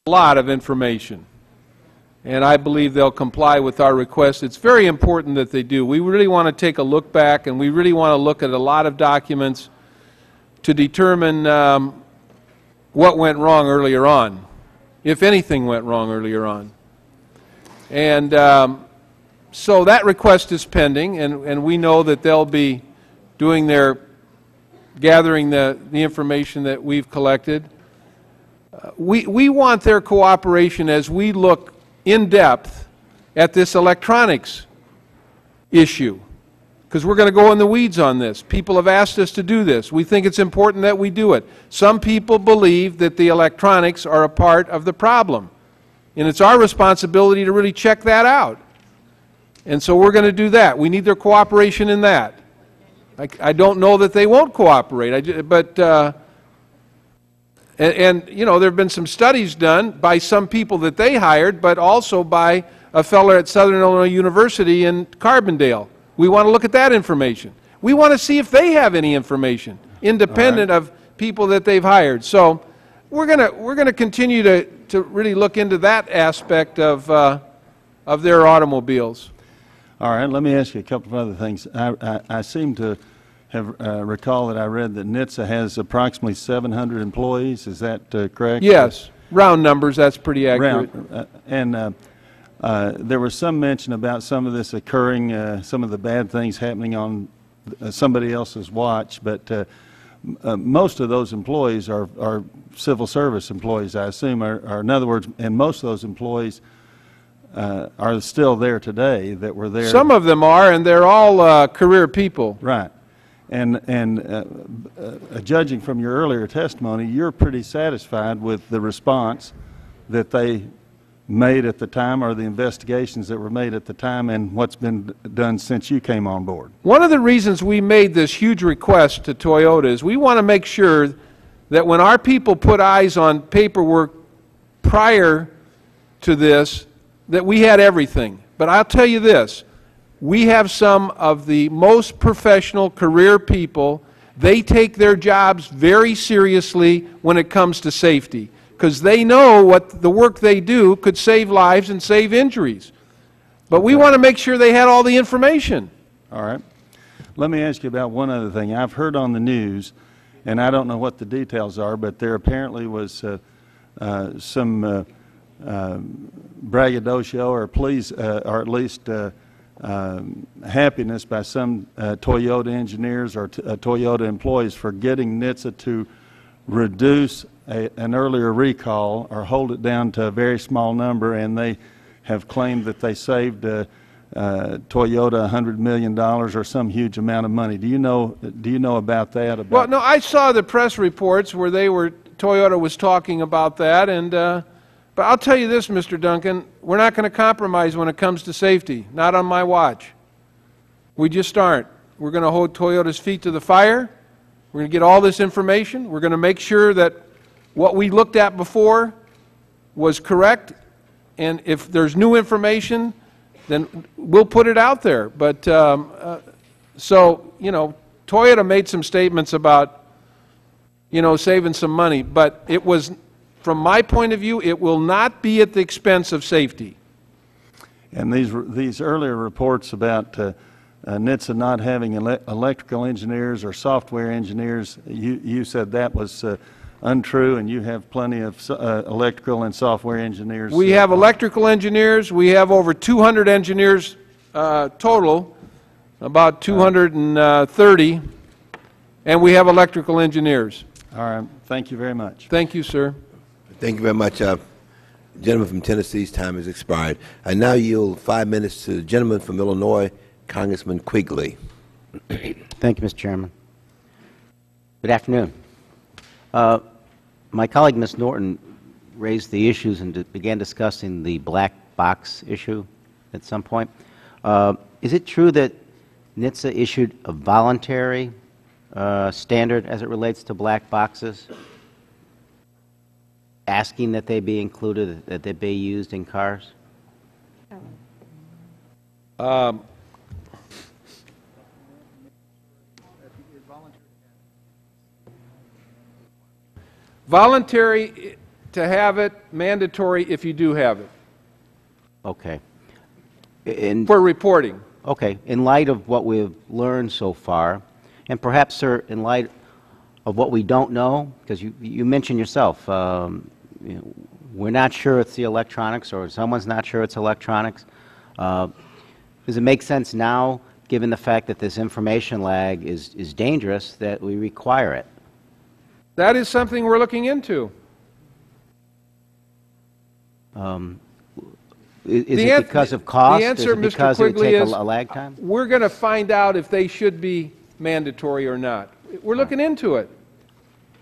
a lot of information, and I believe they'll comply with our request. It's very important that they do. We really want to take a look back, and we really want to look at a lot of documents to determine what went wrong earlier on, if anything went wrong earlier on. And so that request is pending, and we know that they'll be doing their gathering the information that we've collected. We want their cooperation as we look in depth at this electronics issue, because we're going to go in the weeds on this. People have asked us to do this. We think it's important that we do it. Some people believe that the electronics are a part of the problem, and it's our responsibility to really check that out. And so we're going to do that. We need their cooperation in that. I don't know that they won't cooperate, but you know, there have been some studies done by some people that they hired, but also by a fellow at Southern Illinois University in Carbondale. We want to look at that information. We want to see if they have any information, independent of people that they've hired. So we're gonna continue to really look into that aspect of their automobiles. All right, let me ask you a couple of other things. I seem to have recall that I read that NHTSA has approximately 700 employees. Is that correct? Yes, round numbers. That's pretty accurate. There was some mention about some of this occurring, some of the bad things happening on somebody else's watch, but most of those employees are civil service employees, I assume, or in other words, and most of those employees are still there today that were there. Some of them are, and they're all career people. Right. And judging from your earlier testimony, you're pretty satisfied with the response that they made at the time, or the investigations that were made at the time, and what's been done since you came on board. One of the reasons we made this huge request to Toyota is we want to make sure that when our people put eyes on paperwork prior to this, that we had everything. But I'll tell you this, we have some of the most professional career people. They take their jobs very seriously when it comes to safety, because they know what the work they do could save lives and save injuries. But we want to make sure they had all the information. All right. Let me ask you about one other thing. I've heard on the news, and I don't know what the details are, but there apparently was some braggadocio, or or at least happiness by some Toyota engineers or Toyota employees for getting NHTSA to reduce an earlier recall or hold it down to a very small number, and they have claimed that they saved Toyota $100 million or some huge amount of money. Do you know about that? Well, no, I saw the press reports where Toyota was talking about that, and but I'll tell you this, Mr. Duncan, we're not going to compromise when it comes to safety, not on my watch. We just aren't. We're going to hold Toyota's feet to the fire. We're going to get all this information. We're going to make sure that what we looked at before was correct, and if there's new information, then we'll put it out there. But so, you know, Toyota made some statements about, you know, saving some money, but it was, from my point of view, it will not be at the expense of safety. And these earlier reports about NHTSA not having electrical engineers or software engineers, you said that was untrue, and you have plenty of electrical and software engineers. We have electrical engineers. We have over 200 engineers total, about 230, and we have electrical engineers. All right. Thank you very much. Thank you, sir. Thank you very much. Gentleman from Tennessee's time has expired. I now yield 5 minutes to the gentleman from Illinois, Congressman Quigley. Thank you, Mr. Chairman. Good afternoon. My colleague, Ms. Norton, raised the issues and began discussing the black box issue at some point. Is it true that NHTSA issued a voluntary standard as it relates to black boxes, asking that they be included, that they be used in cars? Voluntary to have it mandatory if you do have it Okay. for reporting. Okay. In light of what we've learned so far, and perhaps, sir, in light of what we don't know, because you mentioned yourself, you know, we're not sure it's the electronics, or someone's not sure it's electronics. Does it make sense now, given the fact that this information lag is dangerous, that we require it? That is something we're looking into. Is it because of cost? The answer, is it because Mr. Quigley, it would is take a lag time? we're going to find out if they should be mandatory or not. We're looking into it.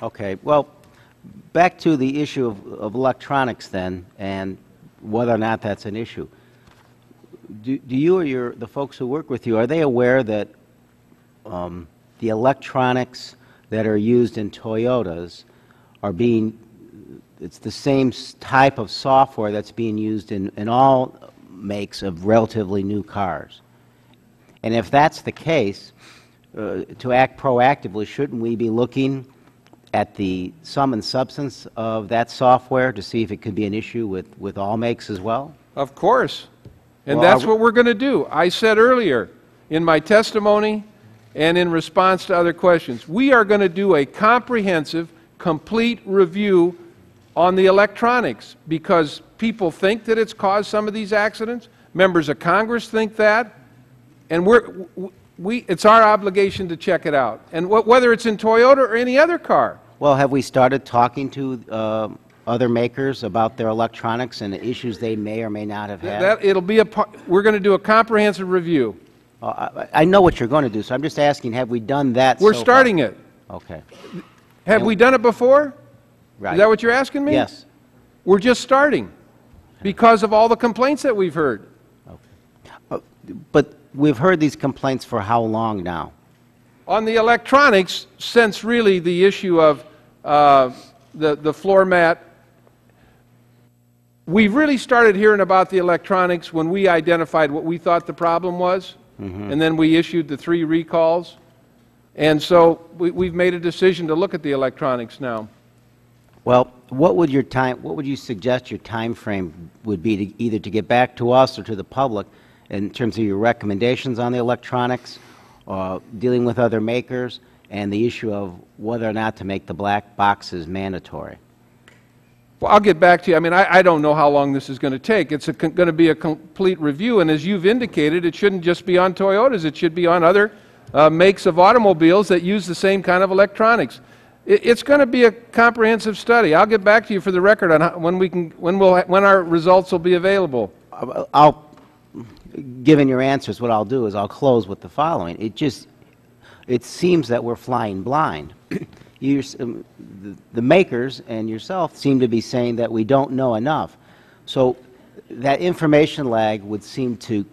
Okay. Well, back to the issue of electronics then, and whether or not that's an issue. Do you or the folks who work with you, are they aware that the electronics that are used in Toyotas are being, it's the same type of software that's being used in all makes of relatively new cars? And if that's the case, to act proactively, shouldn't we be looking at the sum and substance of that software to see if it could be an issue with all makes as well? Of course. And Well, that's what we're going to do. I said earlier in my testimony and in response to other questions, we are going to do a comprehensive, complete review on the electronics because people think that it's caused some of these accidents. Members of Congress think that. And it's our obligation to check it out. And whether it's in Toyota or any other car. Well, have we started talking to other makers about their electronics and the issues they may or may not have had? We're going to do a comprehensive review. I know what you're going to do, so I'm just asking, have we done that We're so starting far? it. Okay. Have we done it before? Right. Is that what you're asking me? Yes. We're just starting because of all the complaints that we've heard. Okay. But we've heard these complaints for how long now? On the electronics, since really the issue of the floor mat, we really started hearing about the electronics when we identified what we thought the problem was, and then we issued the 3 recalls. And so we've made a decision to look at the electronics now. Well, what would you suggest your time frame would be to either to get back to us or to the public in terms of your recommendations on the electronics, dealing with other makers, and the issue of whether or not to make the black boxes mandatory? Well, I'll get back to you. I mean, I don't know how long this is going to take. It's going to be a complete review, and as you've indicated, it shouldn't just be on Toyotas. It should be on other makes of automobiles that use the same kind of electronics. It's going to be a comprehensive study. I'll get back to you for the record on when our results will be available. Given your answers, what I'll do is I'll close with the following. It seems that we're flying blind. The makers and yourself seem to be saying that we don't know enough. So that information lag would seem to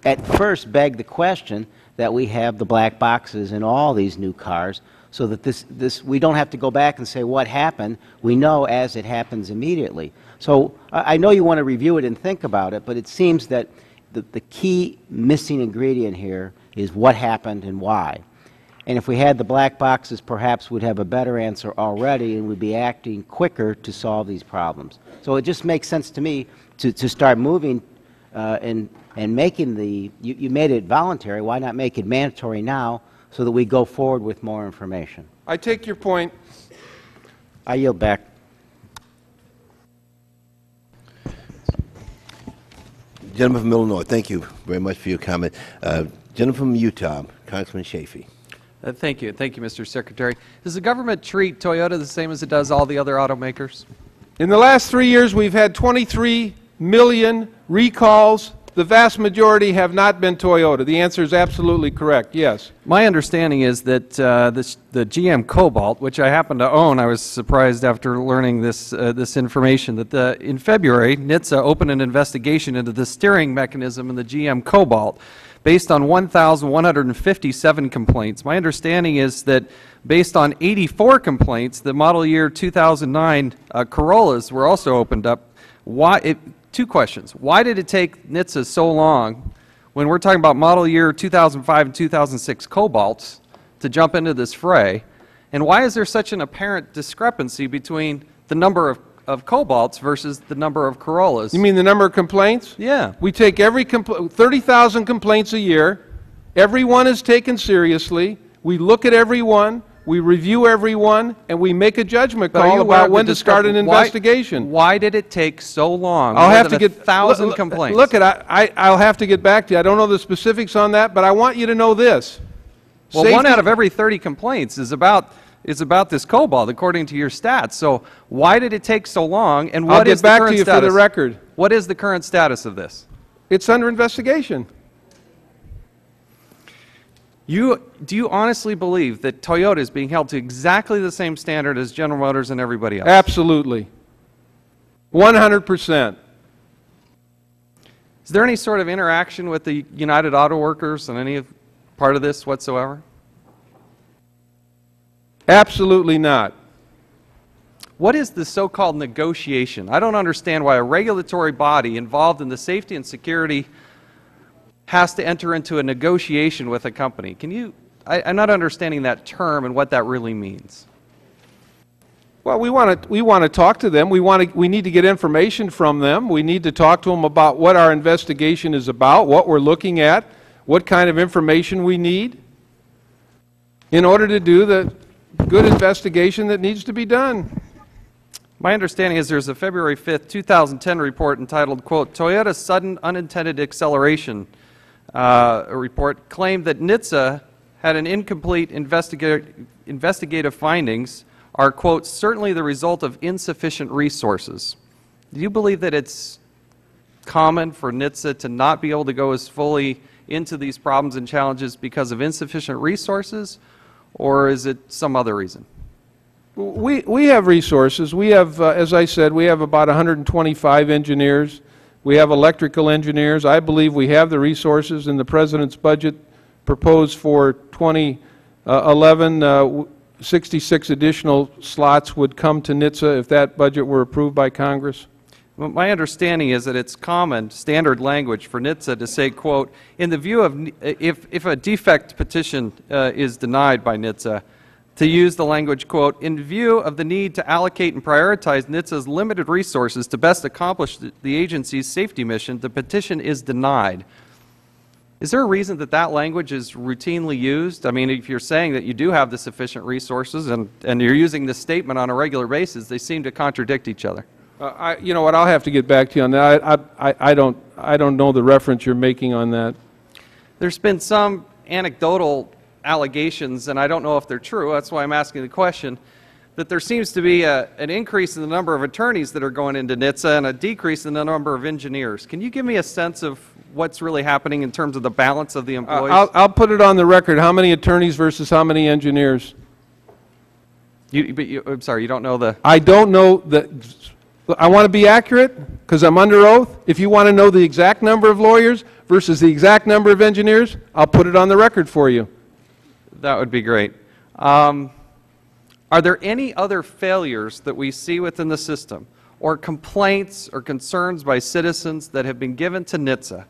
at first beg the question that we have the black boxes in all these new cars, so that we don't have to go back and say what happened. We know as it happens immediately. So I know you want to review it and think about it, but it seems that the key missing ingredient here is what happened and why. And if we had the black boxes, perhaps we'd have a better answer already and we'd be acting quicker to solve these problems. So it just makes sense to me to start moving and making you made it voluntary. Why not make it mandatory now so that we go forward with more information? I take your point. I yield back. Gentleman from Illinois, thank you very much for your comment. Gentleman from Utah, Congressman Chafee. Thank you. Thank you, Mr. Secretary. Does the government treat Toyota the same as it does all the other automakers? In the last 3 years, we've had 23 million recalls. The vast majority have not been Toyota. The answer is absolutely correct, yes. My understanding is that the GM Cobalt, which I happen to own, I was surprised after learning this information, that in February, NHTSA opened an investigation into the steering mechanism in the GM Cobalt based on 1,157 complaints. My understanding is that based on 84 complaints, the model year 2009 Corollas were also opened up. Two questions. Why did it take NHTSA so long, when we're talking about model year 2005 and 2006 Cobalts, to jump into this fray? And why is there such an apparent discrepancy between the number of Cobalts versus the number of Corollas. You mean the number of complaints? Yeah. We take 30,000 complaints a year. Every one is taken seriously. We look at every one, we review every one, and we make a judgment But are you call aware about of when the to start an why- investigation. Why did it take so long? I'll More have than to get 1,000 complaints. Look, I'll have to get back to you. I don't know the specifics on that, but I want you to know this. Well, one Safety- out of every 30 complaints is about this cobalt, according to your stats. So why did it take so long? And I'll what get is the back current to you for status? the record. What is the current status of this? It's under investigation. Do you honestly believe that Toyota is being held to exactly the same standard as General Motors and everybody else? Absolutely. 100%. Is there any sort of interaction with the United Auto Workers and any part of this whatsoever? Absolutely not. What is the so-called negotiation? I don't understand why a regulatory body involved in the safety and security has to enter into a negotiation with a company. I'm not understanding that term and what that really means. Well, we want to talk to them. We need to get information from them. We need to talk to them about what our investigation is about, what we're looking at, what kind of information we need in order to do the good investigation that needs to be done. My understanding is there's a February 5th, 2010 report entitled, quote, Toyota's Sudden Unintended Acceleration report claimed that NHTSA had an incomplete investigative findings are, quote, certainly the result of insufficient resources. Do you believe that it's common for NHTSA to not be able to go as fully into these problems and challenges because of insufficient resources, or is it some other reason? We have resources. We have, as I said, we have about 125 engineers. We have electrical engineers. I believe we have the resources in the President's budget proposed for 2011. 66 additional slots would come to NHTSA if that budget were approved by Congress. Well, my understanding is that it's common, standard language for NHTSA to say, quote, in the view of, if a defect petition is denied by NHTSA, to use the language, quote, in view of the need to allocate and prioritize NHTSA's limited resources to best accomplish the agency's safety mission, the petition is denied. Is there a reason that that language is routinely used? I mean, if you're saying that you do have the sufficient resources and you're using this statement on a regular basis, they seem to contradict each other. You know what? I'll have to get back to you on that. I don't know the reference you're making on that. There's been some anecdotal allegations, and I don't know if they're true. That's why I'm asking the question. That there seems to be an increase in the number of attorneys that are going into NHTSA and a decrease in the number of engineers. Can you give me a sense of what's really happening in terms of the balance of the employees? I'll put it on the record. How many attorneys versus how many engineers? I'm sorry, you don't know the... I don't know the... I want to be accurate because I'm under oath. If you want to know the exact number of lawyers versus the exact number of engineers, I'll put it on the record for you. That would be great. Are there any other failures that we see within the system, or complaints or concerns by citizens that have been given to NHTSA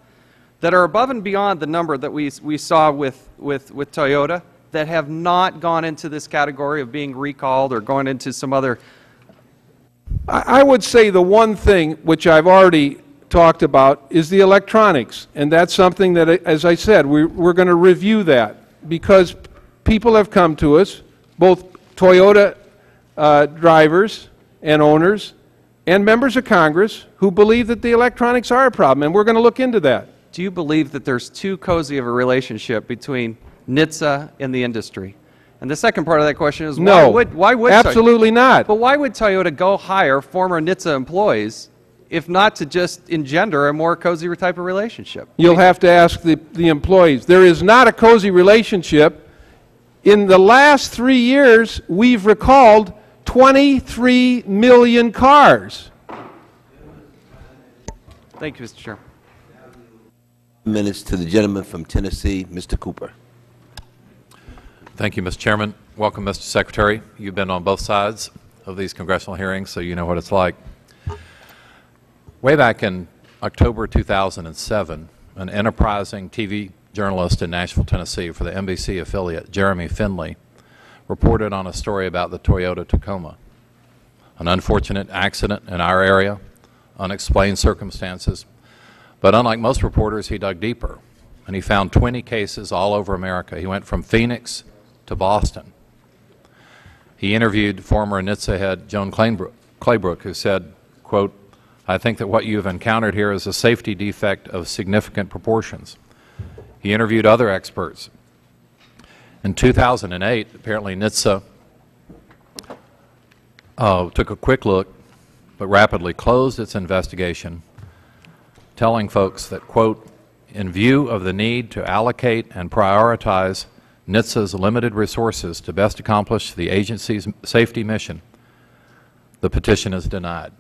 that are above and beyond the number that we saw with Toyota, that have not gone into this category of being recalled or going into some other? I would say the one thing which I've already talked about is the electronics, and that's something that, as I said, we're going to review that because people have come to us, both Toyota drivers and owners and members of Congress, who believe that the electronics are a problem, and we're going to look into that. Do you believe that there's too cozy of a relationship between NHTSA and the industry? And the second part of that question is, no, why would absolutely not. But why would Toyota go hire former NHTSA employees if not to just engender a more cozy type of relationship? You'll have to ask the employees. There is not a cozy relationship. In the last 3 years, we've recalled 23 million cars. Thank you, Mr. Chairman. Minutes to the gentleman from Tennessee, Mr. Cooper. Thank you, Mr. Chairman. Welcome, Mr. Secretary. You've been on both sides of these congressional hearings, so you know what it's like. Way back in October 2007, an enterprising TV journalist in Nashville, Tennessee for the NBC affiliate, Jeremy Finley, reported on a story about the Toyota Tacoma. an unfortunate accident in our area, unexplained circumstances. But unlike most reporters, he dug deeper, and he found 20 cases all over America. He went from Phoenix to Boston. He interviewed former NHTSA head Joan Claybrook, who said, quote, "I think that what you have encountered here is a safety defect of significant proportions." He interviewed other experts. In 2008, apparently NHTSA took a quick look, but rapidly closed its investigation, telling folks that, quote, "In view of the need to allocate and prioritize NHTSA's limited resources to best accomplish the agency's safety mission, the petition is denied."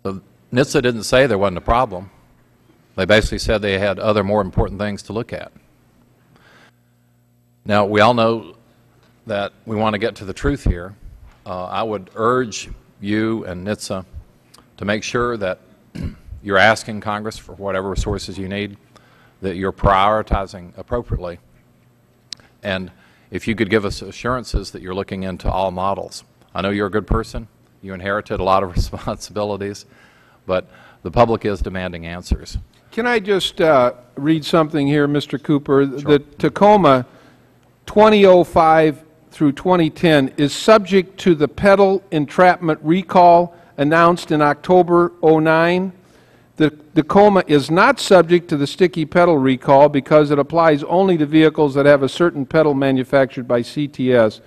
So NHTSA didn't say there wasn't a problem. They basically said they had other more important things to look at. Now, we all know that we want to get to the truth here. I would urge you and NHTSA to make sure that you're asking Congress for whatever resources you need, that you're prioritizing appropriately. And if you could give us assurances that you're looking into all models. I know you're a good person. You inherited a lot of responsibilities, but the public is demanding answers. Can I just read something here, Mr. Cooper? Sure. The Tacoma 2005 through 2010 is subject to the pedal entrapment recall announced in October '09. The Tacoma is not subject to the sticky pedal recall because it applies only to vehicles that have a certain pedal manufactured by CTS.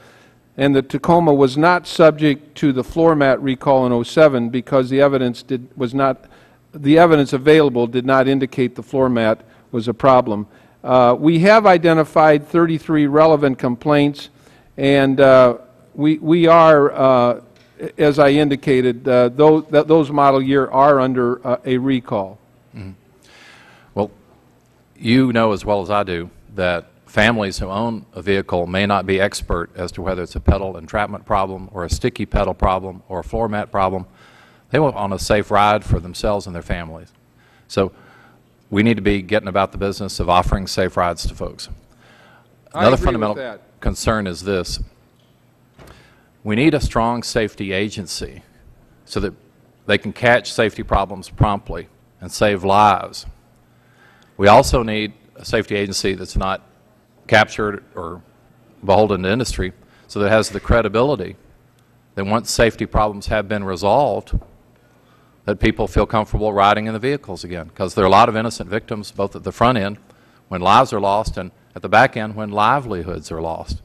And the Tacoma was not subject to the floor mat recall in '07 because the evidence available did not indicate the floor mat was a problem. We have identified 33 relevant complaints, and we are, as I indicated, those model year are under a recall. Mm-hmm. Well, you know as well as I do that families who own a vehicle may not be expert as to whether it's a pedal entrapment problem or a sticky pedal problem or a floor mat problem. They want on a safe ride for themselves and their families. So we need to be getting about the business of offering safe rides to folks. Another fundamental concern is this. We need a strong safety agency so that they can catch safety problems promptly and save lives. We also need a safety agency that's not captured or beholden to industry, so that it has the credibility that once safety problems have been resolved, that people feel comfortable riding in the vehicles again, because there are a lot of innocent victims both at the front end when lives are lost and at the back end when livelihoods are lost.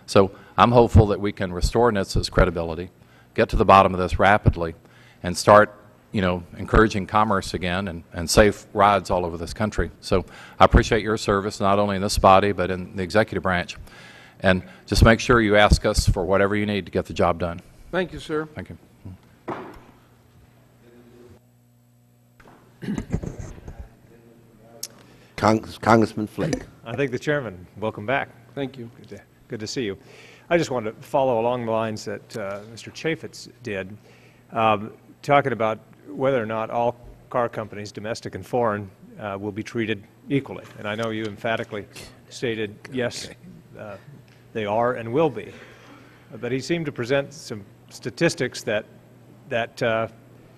So I'm hopeful that we can restore NHTSA's credibility, get to the bottom of this rapidly, and start encouraging commerce again and safe rides all over this country. So I appreciate your service, not only in this body, but in the executive branch. And just make sure you ask us for whatever you need to get the job done. Thank you, sir. Thank you. Congressman Flake. I thank the chairman. Welcome back. Thank you. Good to see you. I just wanted to follow along the lines that Mr. Chaffetz did, talking about whether or not all car companies, domestic and foreign, will be treated equally. And I know you emphatically stated, yes, they are and will be. But he seemed to present some statistics that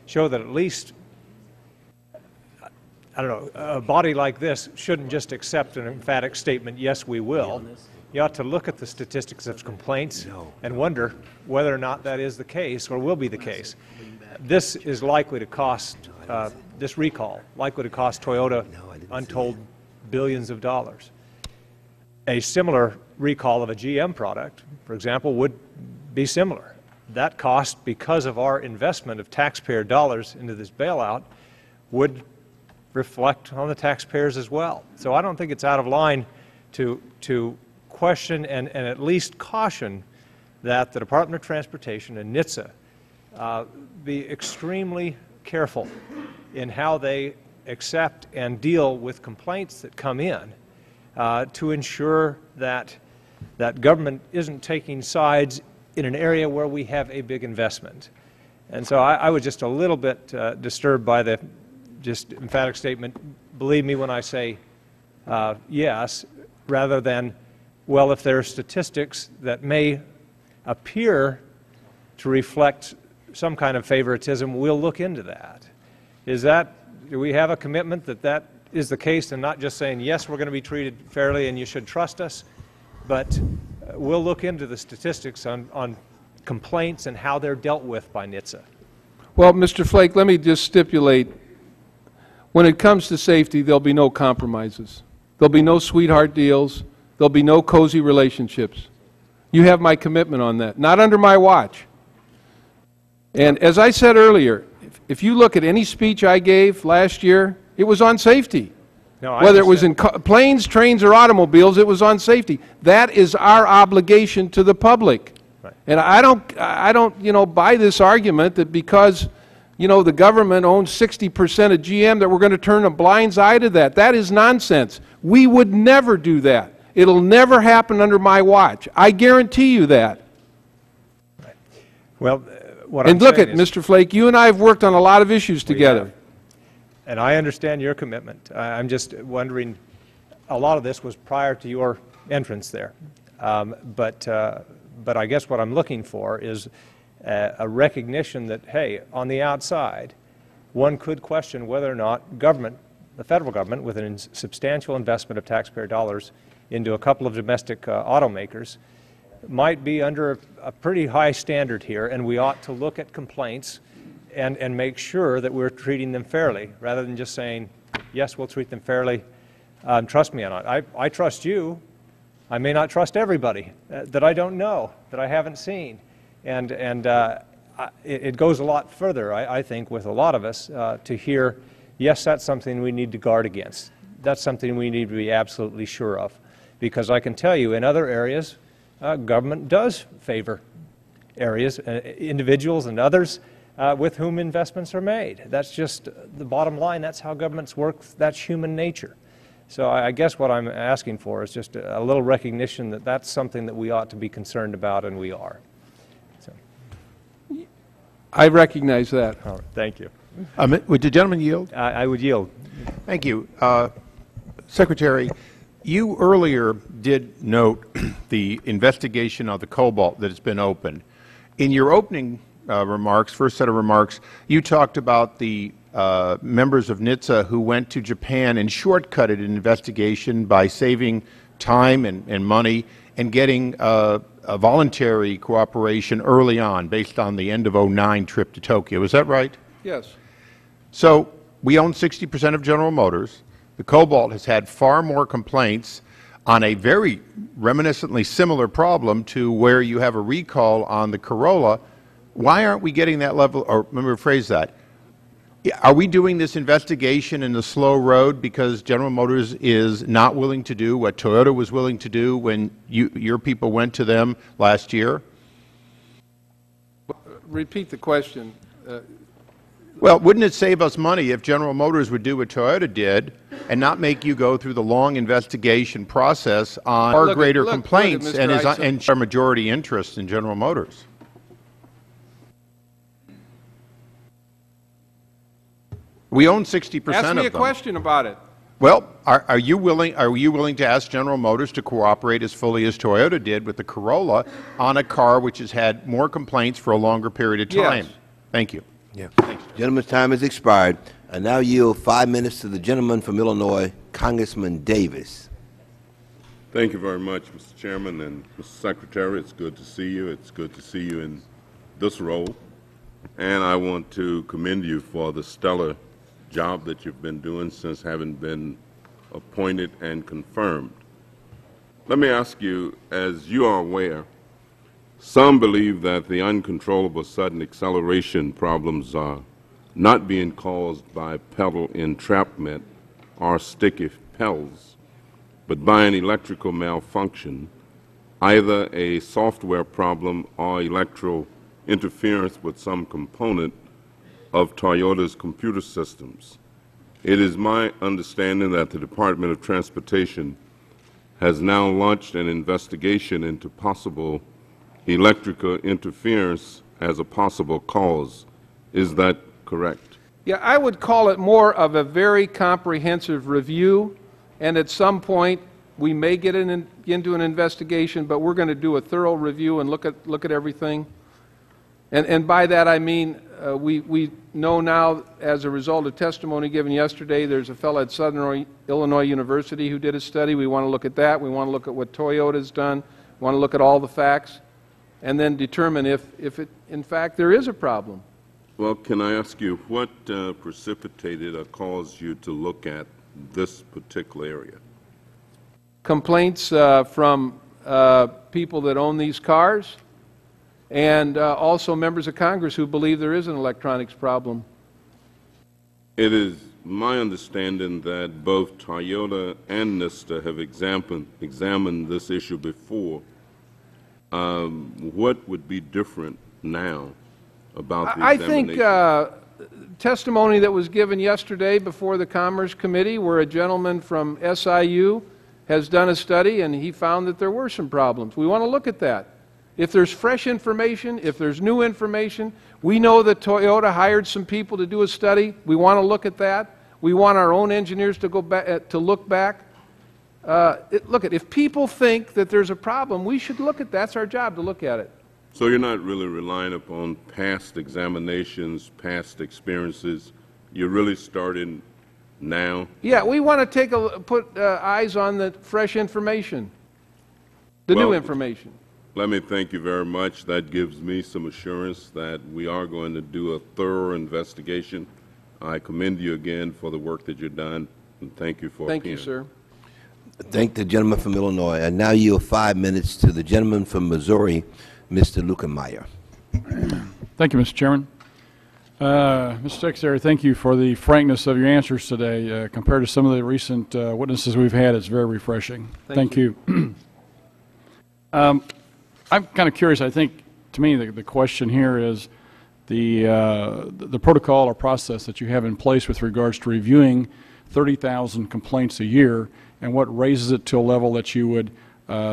show that at least, I don't know, a body like this shouldn't just accept an emphatic statement, yes, we will. You ought to look at the statistics of complaints and wonder whether or not that is the case or will be the case. This is likely to cost, this recall, likely to cost Toyota untold billions of dollars. A similar recall of a GM product, for example, would be similar. That cost, because of our investment of taxpayer dollars into this bailout, would reflect on the taxpayers as well. So I don't think it's out of line to question and at least caution that the Department of Transportation and NHTSA be extremely careful in how they accept and deal with complaints that come in to ensure that government isn't taking sides in an area where we have a big investment. And so I was just a little bit disturbed by the just emphatic statement, believe me when I say yes, rather than, well, if there are statistics that may appear to reflect some kind of favoritism, we'll look into that. Do we have a commitment that that is the case, and not just saying, yes, we're going to be treated fairly and you should trust us, but we'll look into the statistics on complaints and how they're dealt with by NHTSA. Well, Mr. Flake, let me just stipulate, when it comes to safety, there'll be no compromises. There'll be no sweetheart deals. There'll be no cozy relationships. You have my commitment on that. Not under my watch. And as I said earlier, if you look at any speech I gave last year, it was on safety. No, Whether it was in planes, trains, or automobiles, it was on safety. That is our obligation to the public. Right. And I don't, buy this argument that because, the government owns 60% of GM that we're going to turn a blind eye to that. That is nonsense. We would never do that. It'll never happen under my watch. I guarantee you that. Right. Well, and look at Mr. Flake, you and I have worked on a lot of issues together. And I understand your commitment. I'm just wondering, a lot of this was prior to your entrance there. But I guess what I'm looking for is a recognition that, hey, on the outside, one could question whether or not the federal government, with a substantial investment of taxpayer dollars into a couple of domestic automakers, might be under a pretty high standard here, and we ought to look at complaints and make sure that we're treating them fairly, rather than just saying, yes, we'll treat them fairly, trust me on it. I trust you. I may not trust everybody that I don't know, that I haven't seen. And it goes a lot further, I think, with a lot of us to hear, yes, that's something we need to guard against. That's something we need to be absolutely sure of. Because I can tell you, in other areas, government does favor areas, individuals and others with whom investments are made. That's just the bottom line. That's how governments work. That's human nature. So I guess what I'm asking for is just a little recognition that that's something that we ought to be concerned about, and we are. So. I recognize that. All right, thank you. Would the gentleman yield? I would yield. Thank you. Secretary, you earlier did note the investigation of the cobalt that has been opened. In your opening remarks, first set of remarks, you talked about the members of NHTSA who went to Japan and shortcutted an investigation by saving time and money and getting a voluntary cooperation early on based on the end of '09 trip to Tokyo. Is that right? Yes. So we own 60% of General Motors. The Cobalt has had far more complaints on a very reminiscently similar problem to where you have a recall on the Corolla. Why aren't we getting that level, or let me rephrase that. Are we doing this investigation in the slow road because General Motors is not willing to do what Toyota was willing to do when your people went to them last year? Repeat the question. Well, wouldn't it save us money if General Motors would do what Toyota did and not make you go through the long investigation process on far greater complaints and our majority interest in General Motors? We own 60% of them. Ask me a question about it. Well, are you willing to ask General Motors to cooperate as fully as Toyota did with the Corolla on a car which has had more complaints for a longer period of time? Yes. Thank you. Yeah. Gentleman's time has expired. I now yield 5 minutes to the gentleman from Illinois, Congressman Davis. Thank you very much, Mr. Chairman and Mr. Secretary. It's good to see you. It's good to see you in this role. And I want to commend you for the stellar job that you've been doing since having been appointed and confirmed. Let me ask you, as you are aware, some believe that the uncontrollable sudden acceleration problems are not being caused by pedal entrapment or sticky pedals, but by an electrical malfunction, either a software problem or electrical interference with some component of Toyota's computer systems. It is my understanding that the Department of Transportation has now launched an investigation into possible electrical interference as a possible cause. Is that correct? Yeah, I would call it more of a very comprehensive review, and at some point we may get into an investigation, but we're going to do a thorough review and look at everything. And by that I mean we know now, as a result of testimony given yesterday, there's a fellow at Southern Illinois University who did a study. We want to look at that. We want to look at what Toyota's done. We want to look at all the facts and then determine if in fact there is a problem. Well, can I ask you what precipitated or caused you to look at this particular area? Complaints from people that own these cars, and also members of Congress who believe there is an electronics problem. It is my understanding that both Toyota and NISTA have examined this issue before. What would be different now about the examination? I think testimony that was given yesterday before the Commerce Committee, where a gentleman from SIU has done a study and he found that there were some problems. We want to look at that. If there's fresh information, if there's new information, we know that Toyota hired some people to do a study. We want to look at that. We want our own engineers to go back to look back. If people think that there's a problem, we should look at that. That's our job, to look at it. So you're not really relying upon past examinations, past experiences. You're really starting now? Yeah, we want to put eyes on the fresh information, the new information. Let me thank you very much. That gives me some assurance that we are going to do a thorough investigation. I commend you again for the work that you've done, and thank you for appearing. Thank you, sir. Thank the gentleman from Illinois. And now yield 5 minutes to the gentleman from Missouri, Mr. Lukemeyer. Thank you, Mr. Chairman. Mr. Secretary, thank you for the frankness of your answers today. Compared to some of the recent witnesses we've had, it's very refreshing. Thank you. I'm kind of curious. I think, to me, the question here is the protocol or process that you have in place with regards to reviewing 30,000 complaints a year, and what raises it to a level that you would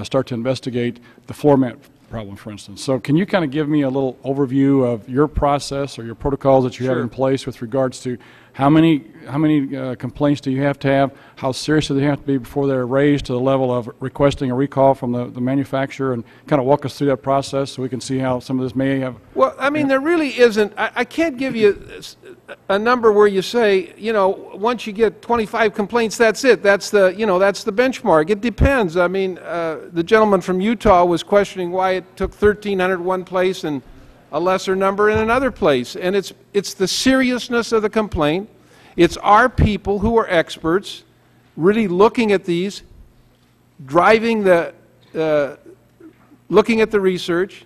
start to investigate the floor mat problem, for instance. So can you kind of give me a little overview of your process or your protocols that you have in place with regards to how many complaints do you have to have, how serious do they have to be before they're raised to the level of requesting a recall from the manufacturer, and kind of walk us through that process so we can see how some of this may have... Well, I mean, there really isn't, I can't give you a number where you say, you know, once you get 25 complaints, that's it. That's the, you know, that's the benchmark. It depends. I mean, the gentleman from Utah was questioning why it took 1,300 one place and a lesser number in another place. And it's the seriousness of the complaint. It's our people who are experts really looking at these, driving the, looking at the research,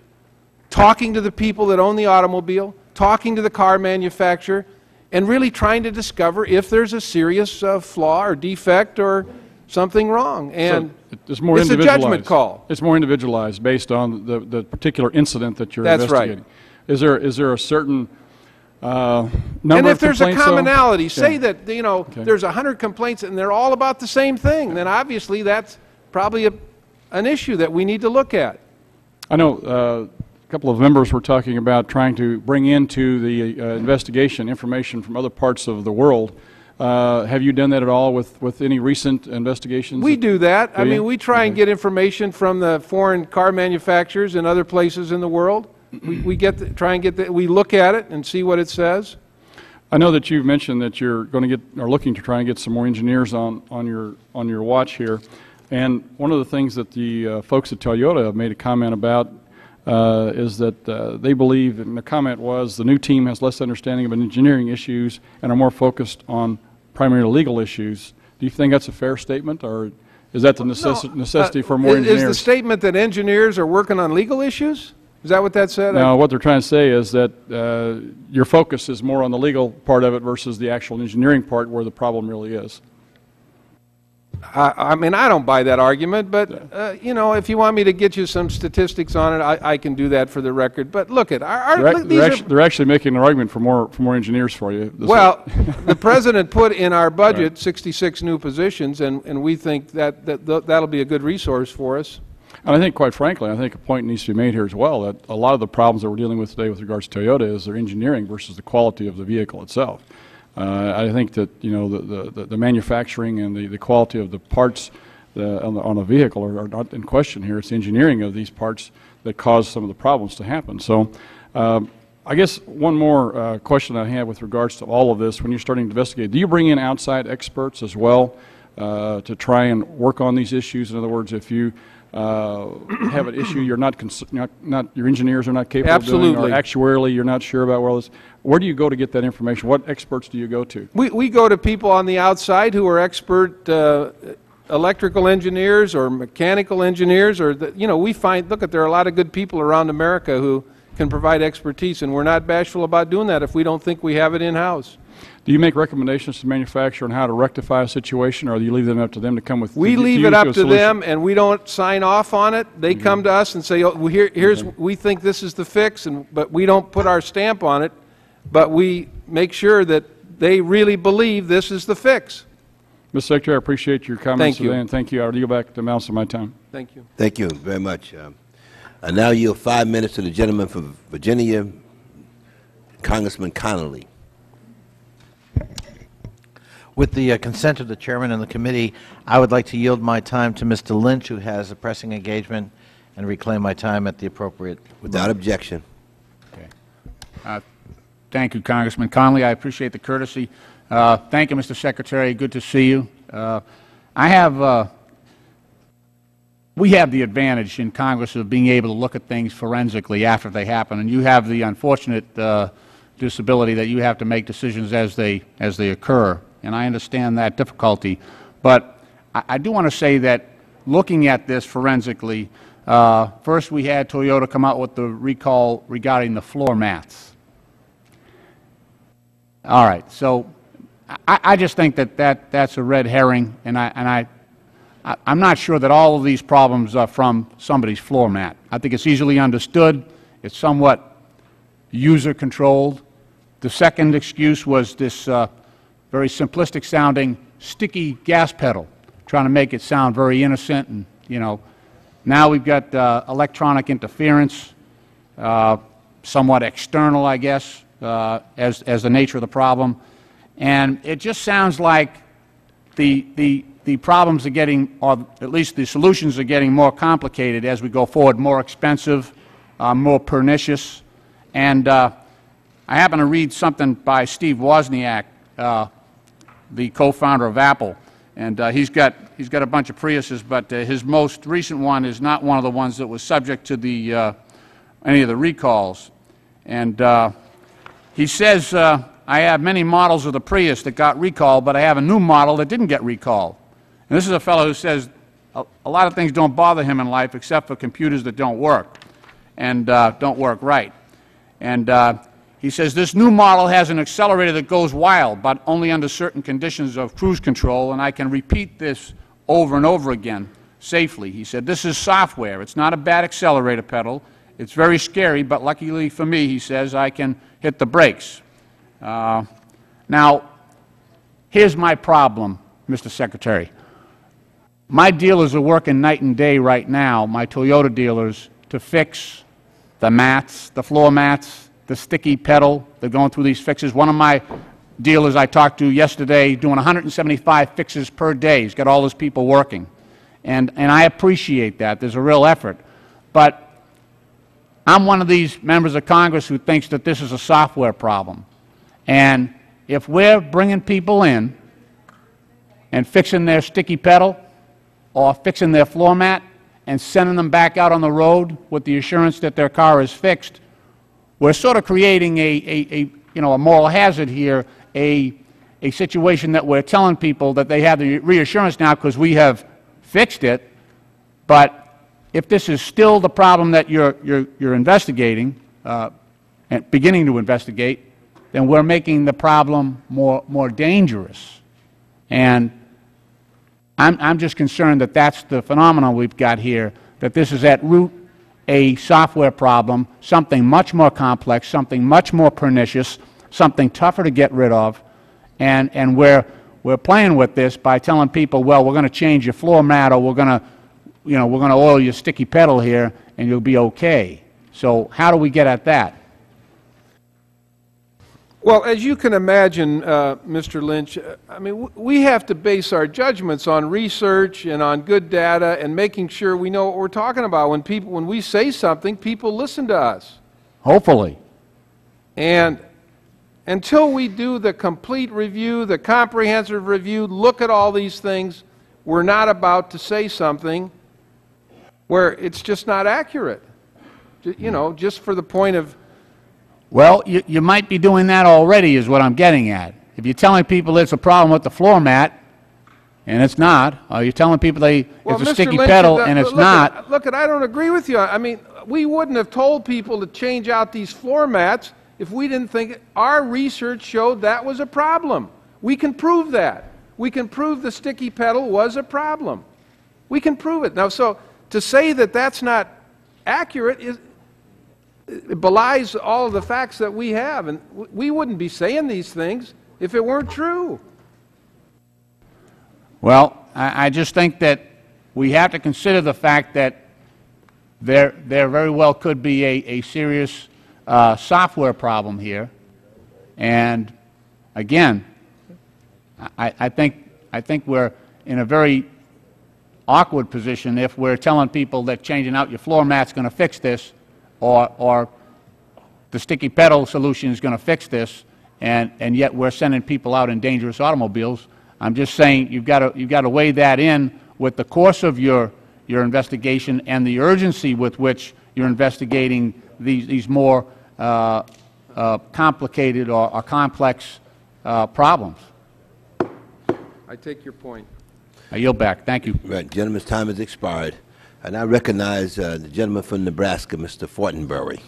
talking to the people that own the automobile, talking to the car manufacturer, and really trying to discover if there's a serious flaw or defect or something wrong. And so it's more a judgment call. It's more individualized based on the particular incident that you're investigating. That's right. Is there a certain number of complaints? And if there's a commonality, say that, you know, there's 100 complaints and they're all about the same thing, then obviously that's probably an issue that we need to look at. I know a couple of members were talking about trying to bring into the investigation information from other parts of the world. Have you done that at all with any recent investigations? We do that. I mean, we try and get information from the foreign car manufacturers in other places in the world. We we look at it and see what it says. I know that you've mentioned that you're going to are looking to try and get some more engineers on your watch here. And one of the things that the folks at Toyota have made a comment about is that they believe, and the comment was, the new team has less understanding of engineering issues and are more focused on primarily legal issues. Do you think that's a fair statement, or is that the necessity for more engineers? Is the statement that engineers are working on legal issues? Is that what that said? No, what they're trying to say is that your focus is more on the legal part of it versus the actual engineering part where the problem really is. I mean, I don't buy that argument, but you know, if you want me to get you some statistics on it, I can do that for the record. But look at they're actually making an argument for more engineers for you. Well, the President put in our budget 66 new positions, and we think that'll be a good resource for us. And I think, quite frankly, I think a point needs to be made here as well, that a lot of the problems that we're dealing with today with regards to Toyota is their engineering versus the quality of the vehicle itself. I think that, you know, the manufacturing and the quality of the parts on a vehicle are not in question here. It's the engineering of these parts that cause some of the problems to happen. So I guess one more question I have with regards to all of this, when you're starting to investigate, do you bring in outside experts as well to try and work on these issues? In other words, if you have an issue you're not your engineers are not capable Absolutely. of doing, or actuarially you're not sure about, well, where do you go to get that information? What experts do you go to? We go to people on the outside who are expert electrical engineers or mechanical engineers, or we find, look, there are a lot of good people around America who can provide expertise, and we're not bashful about doing that if we don't think we have it in-house. Do you make recommendations to the manufacturer on how to rectify a situation, or do you leave them up to them to come with? We leave it up to them, and we don't sign off on it. They come to us and say, "Oh, well, we think this is the fix," but we don't put our stamp on it. But we make sure that they really believe this is the fix. Mr. Secretary, I appreciate your comments Thank you. today, and thank you. I'll yield back the balance of my time. Thank you. Thank you very much. I now yield 5 minutes to the gentleman from Virginia, Congressman Connolly. With the consent of the chairman and the committee, I would like to yield my time to Mr. Lynch, who has a pressing engagement, and reclaim my time at the appropriate Without objection. Okay. Thank you, Congressman Connolly. I appreciate the courtesy. Thank you, Mr. Secretary. Good to see you. We have the advantage in Congress of being able to look at things forensically after they happen, and you have the unfortunate disability that you have to make decisions as they occur, and I understand that difficulty. But I do want to say that looking at this forensically, first we had Toyota come out with the recall regarding the floor mats. All right, so I just think that's a red herring, and I'm not sure that all of these problems are from somebody's floor mat. I think it's easily understood. It's somewhat user-controlled. The second excuse was this very simplistic-sounding sticky gas pedal, trying to make it sound very innocent. And now we've got electronic interference, somewhat external, I guess, as the nature of the problem. And it just sounds like the problems are getting, or at least the solutions are getting more complicated as we go forward, more expensive, more pernicious. And I happen to read something by Steve Wozniak, the co-founder of Apple, and he's got a bunch of Priuses, but his most recent one is not one of the ones that was subject to the any of the recalls. And he says, I have many models of the Prius that got recalled, but I have a new model that didn't get recalled. And this is a fellow who says a lot of things don't bother him in life except for computers that don't work and don't work right. And he says this new model has an accelerator that goes wild, but only under certain conditions of cruise control, and I can repeat this over and over again safely. He said this is software. It's not a bad accelerator pedal. It's very scary, but luckily for me, he says, I can hit the brakes. Now, here's my problem, Mr. Secretary. My dealers are working night and day right now, my Toyota dealers, to fix the mats, the floor mats, the sticky pedal. They're going through these fixes. One of my dealers I talked to yesterday doing 175 fixes per day. He's got all his people working. And I appreciate that. There's a real effort. But I'm one of these members of Congress who thinks that this is a software problem. And if we're bringing people in and fixing their sticky pedal or fixing their floor mat and sending them back out on the road with the assurance that their car is fixed, we're sort of creating a moral hazard here, a situation that we're telling people that they have the reassurance now because we have fixed it. But if this is still the problem that you're investigating and beginning to investigate, then we're making the problem more dangerous. And I'm just concerned that that's the phenomenon we've got here, that this is at root a software problem, something much more complex, something much more pernicious, something tougher to get rid of, and we're playing with this by telling people, well, we're going to change your floor mat, or we're going to oil your sticky pedal here, and you'll be okay. So how do we get at that? Well, as you can imagine, Mr. Lynch, I mean, we have to base our judgments on research and on good data and making sure we know what we're talking about. When we say something, people listen to us. Hopefully. And until we do the complete review, the comprehensive review, look at all these things, we're not about to say something where it's just not accurate, you know, just for the point of... Well, you might be doing that already is what I'm getting at. If you're telling people it's a problem with the floor mat, and it's not, or you're telling people it's a sticky pedal, and it's not... Look, I don't agree with you. I mean, we wouldn't have told people to change out these floor mats if we didn't think our research showed that was a problem. We can prove that. We can prove the sticky pedal was a problem. We can prove it. Now, so to say that that's not accurate it belies all of the facts that we have, and we wouldn't be saying these things if it weren't true. Well, I just think that we have to consider the fact that there very well could be a serious software problem here. And again, I think we're in a very awkward position if we're telling people that changing out your floor mat's going to fix this, or the sticky pedal solution is going to fix this, and yet we're sending people out in dangerous automobiles. I'm just saying you've got to weigh that in with the course of your investigation and the urgency with which you're investigating these more complicated or complex problems. I take your point. I yield back. Thank you. Right. Gentleman's time has expired. I now recognize the gentleman from Nebraska, Mr. Fortenberry.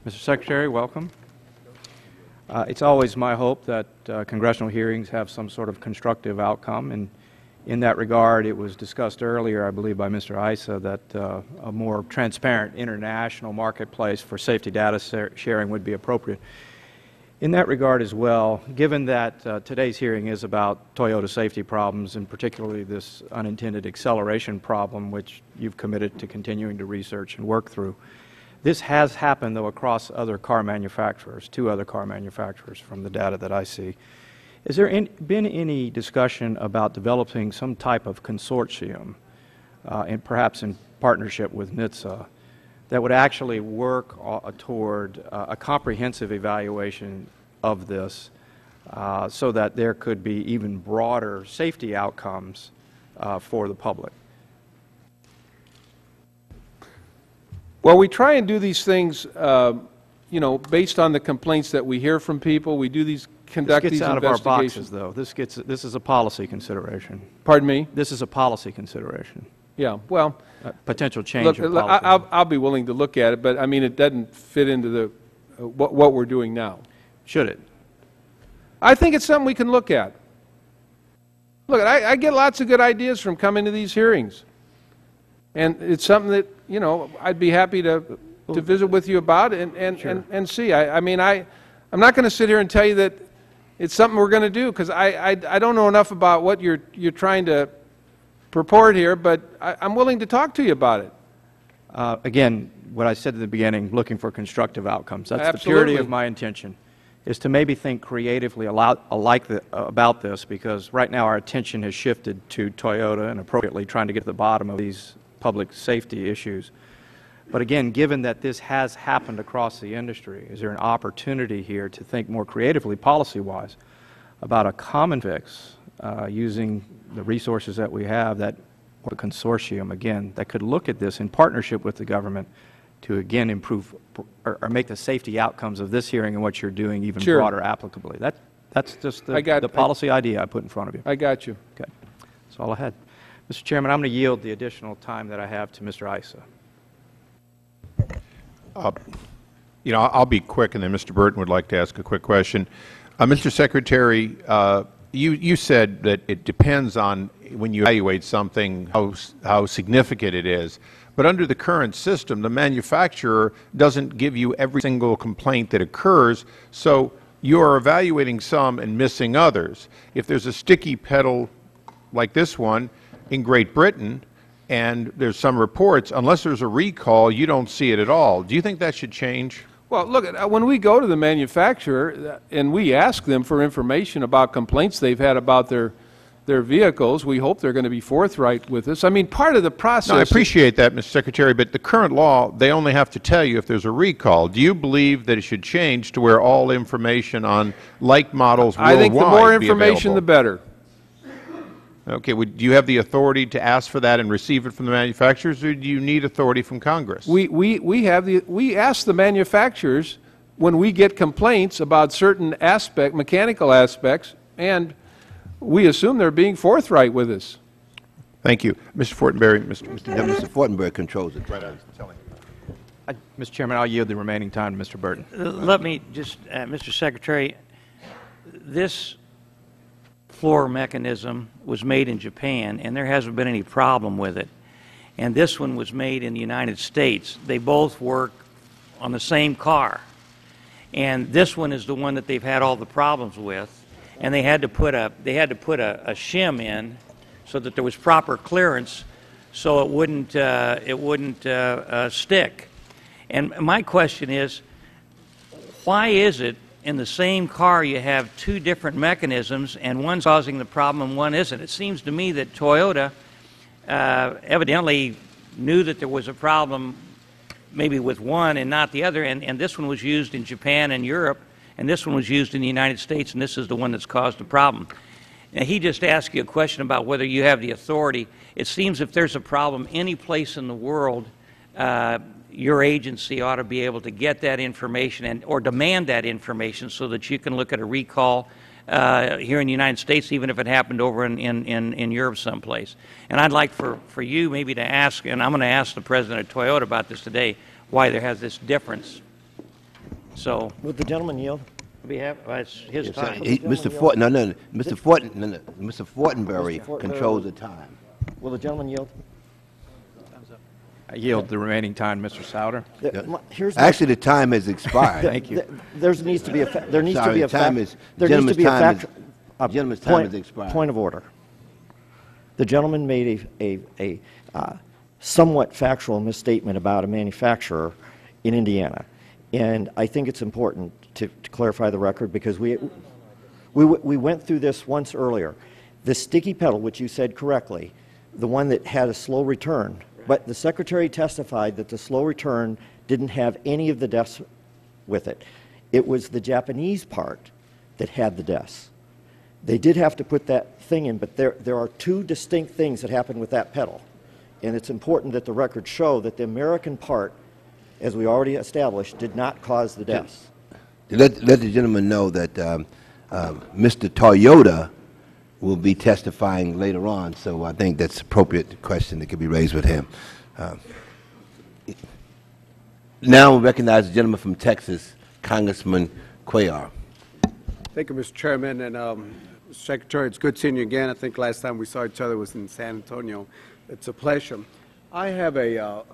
Mr. Secretary, welcome. It's always my hope that congressional hearings have some sort of constructive outcome, and in that regard, it was discussed earlier, I believe, by Mr. Issa, that a more transparent international marketplace for safety data sharing would be appropriate. In that regard as well, given that today's hearing is about Toyota safety problems, and particularly this unintended acceleration problem, which you've committed to continuing to research and work through, this has happened, though, across other car manufacturers, 2 other car manufacturers from the data that I see. Has there been any discussion about developing some type of consortium, and perhaps in partnership with NHTSA, that would actually work toward a comprehensive evaluation of this so that there could be even broader safety outcomes for the public? Well, we try and do these things, you know, based on the complaints that we hear from people. We do these, conduct these investigations. This gets out of our boxes, though. This is a policy consideration. Pardon me? This is a policy consideration. Yeah, well, potential change in policy. I'll be willing to look at it, but I mean, it doesn't fit into the what we're doing now. Should it? I think it's something we can look at. Look, I get lots of good ideas from coming to these hearings, and it's something that, you know, I'd be happy to visit with you about and see. I mean, I'm not going to sit here and tell you that it's something we're going to do, because I don't know enough about what you're trying to purport here, but I'm willing to talk to you about it. Again, what I said at the beginning, looking for constructive outcomes. That's Absolutely. The purity of my intention, is to maybe think creatively about this, because right now our attention has shifted to Toyota and appropriately trying to get to the bottom of these public safety issues. But again, given that this has happened across the industry, is there an opportunity here to think more creatively, policy-wise, about a common fix using the resources that we have, that or a consortium, again, that could look at this in partnership with the government to, again, improve or make the safety outcomes of this hearing and what you're doing even Sure. broader applicably. That's just the policy idea I put in front of you. I got you. Okay. That's all I had. Mr. Chairman, I'm going to yield the additional time that I have to Mr. Issa. You know, I'll be quick, and then Mr. Burton would like to ask a quick question. Mr. Secretary, you said that it depends on, when you evaluate something, how significant it is. But under the current system, the manufacturer doesn't give you every single complaint that occurs, so you are evaluating some and missing others. If there's a sticky pedal like this one in Great Britain, and there's some reports, unless there's a recall, you don't see it at all. Do you think that should change? Well, look, when we go to the manufacturer and we ask them for information about complaints they've had about their their vehicles. We hope they're going to be forthright with us. I mean, part of the process... No, I appreciate that, Mr. Secretary, but the current law, they only have to tell you if there's a recall. Do you believe that it should change to where all information on like models worldwide I think the more information, the better. Okay. Do you have the authority to ask for that and receive it from the manufacturers, or do you need authority from Congress? We ask the manufacturers when we get complaints about certain mechanical aspects, and we assume they're being forthright with us. Thank you. Mr. Fortenberry. Mr. Fortenberry controls it. Right, I was telling you. Mr. Chairman, I'll yield the remaining time to Mr. Burton. Let me just, Mr. Secretary, this floor mechanism was made in Japan, and there hasn't been any problem with it. And this one was made in the United States. They both work on the same car. And this one is the one that they've had all the problems with. And they had to put a shim in so that there was proper clearance, so it wouldn't stick. And my question is, why is it in the same car you have two different mechanisms and one's causing the problem and one isn't? It seems to me that Toyota evidently knew that there was a problem maybe with one and not the other, and this one was used in Japan and Europe, and this one was used in the United States, and this is the one that's caused the problem. Now, he just asked you a question about whether you have the authority. It seems if there's a problem any place in the world, your agency ought to be able to get that information or demand that information so that you can look at a recall here in the United States, even if it happened over in Europe someplace. And I'd like for you maybe to ask, and I'm going to ask the president of Toyota about this today, why there has this difference. So, would the gentleman yield? It's his time. Mr. Fortenberry controls the time. Will the gentleman yield? I yield the remaining time, Mr. Souder. Actually, the time has expired. Thank you. There needs to be a gentleman's time has expired. Point of order. The gentleman made a somewhat factual misstatement about a manufacturer in Indiana. And I think it's important to clarify the record because we went through this once earlier. The sticky pedal, which you said correctly, the one that had a slow return, but the Secretary testified that the slow return didn't have any of the deaths with it. It was the Japanese part that had the deaths. They did have to put that thing in, but there are two distinct things that happened with that pedal. And it's important that the records show that the American part, as we already established, did not cause the deaths. Let the gentleman know that Mr. Toyota will be testifying later on, so I think that's an appropriate question that could be raised with him. Now we recognize the gentleman from Texas, Congressman Cuellar. Thank you, Mr. Chairman. And Mr. Secretary, it's good seeing you again. I think last time we saw each other was in San Antonio. It's a pleasure. I have an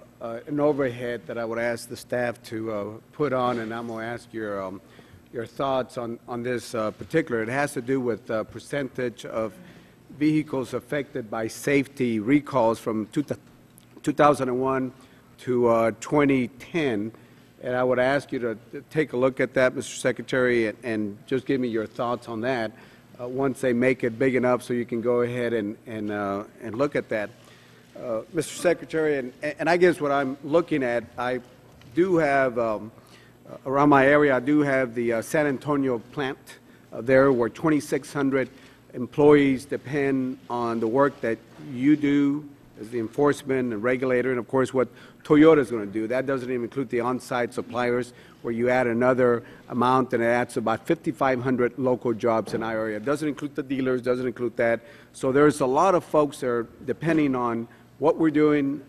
overhead that I would ask the staff to put on, and I'm going to ask your thoughts on this particular. It has to do with the percentage of vehicles affected by safety recalls from 2001 to 2010. And I would ask you to take a look at that, Mr. Secretary, and just give me your thoughts on that once they make it big enough so you can go ahead and look at that. Mr. Secretary, and I guess what I'm looking at, I do have, around my area, I do have the San Antonio plant there where 2,600 employees depend on the work that you do as the enforcement and regulator, and of course what Toyota is going to do. That doesn't even include the on-site suppliers where you add another amount and it adds about 5,500 local jobs in our area. It doesn't include the dealers, doesn't include that. So there's a lot of folks that are depending on what we're doing,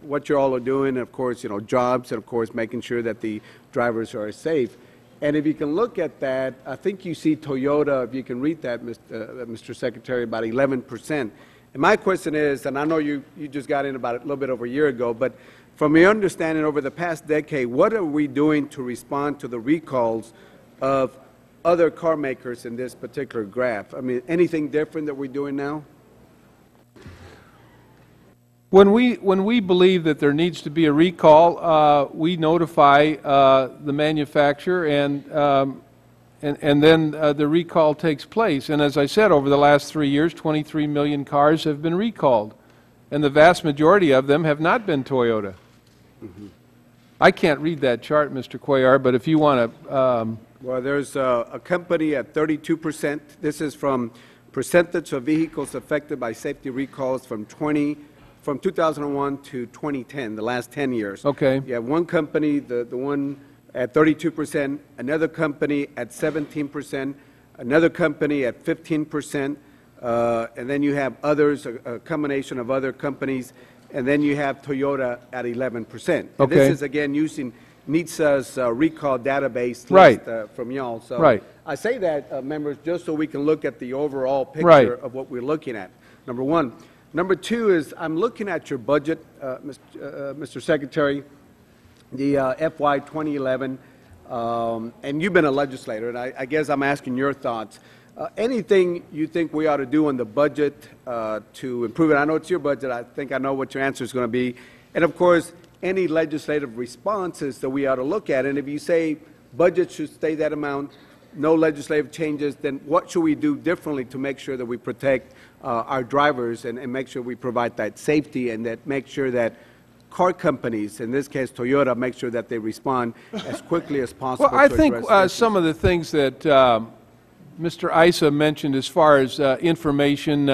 what you all are doing, and of course, jobs, and of course, making sure that the drivers are safe. And if you can look at that, I think you see Toyota, if you can read that, Mr. Secretary, about 11%. And my question is, and I know you just got in about a little bit over a year ago, but from your understanding over the past decade, what are we doing to respond to the recalls of other car makers in this particular graph? I mean, anything different that we're doing now? When we believe that there needs to be a recall, we notify the manufacturer, and and then the recall takes place. And as I said, over the last 3 years, 23 million cars have been recalled, and the vast majority of them have not been Toyota. I can't read that chart, Mr. Cuellar, but if you want to... Well, there's a company at 32%. This is from percentage of vehicles affected by safety recalls from 2001 to 2010, the last 10 years. Okay. You have one company, the one at 32%, another company at 17%, another company at 15%, and then you have others, a combination of other companies, and then you have Toyota at 11%. Okay. This is, again, using NHTSA's recall database Right. list from y'all. So Right. I say that, members, just so we can look at the overall picture Right. of what we're looking at, number one. Number two is I'm looking at your budget, Mr. Secretary, the FY 2011, and you've been a legislator, and I guess I'm asking your thoughts. Anything you think we ought to do on the budget to improve it? I know it's your budget. I think I know what your answer is going to be. And, of course, any legislative responses that we ought to look at. And if you say budget should stay that amount, no legislative changes, then what should we do differently to make sure that we protect our drivers and make sure we provide that safety and that make sure that car companies, in this case Toyota, make sure that they respond as quickly as possible? Well, I think some of the things that Mr. Issa mentioned as far as information,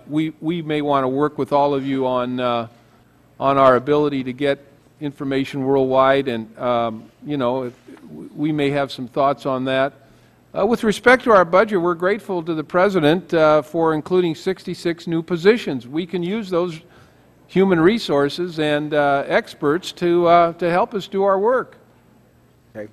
we may want to work with all of you on our ability to get information worldwide, and you know, we may have some thoughts on that. With respect to our budget, we're grateful to the President for including 66 new positions. We can use those human resources and experts to help us do our work. Okay.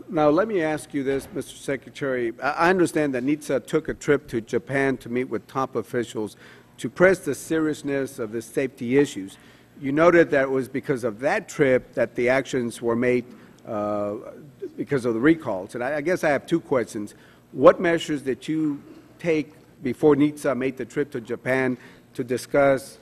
Now, let me ask you this, Mr. Secretary. I understand that NHTSA took a trip to Japan to meet with top officials to press the seriousness of the safety issues. You noted that it was because of that trip that the actions were made because of the recalls. And I guess I have two questions. What measures did you take before NHTSA made the trip to Japan to discuss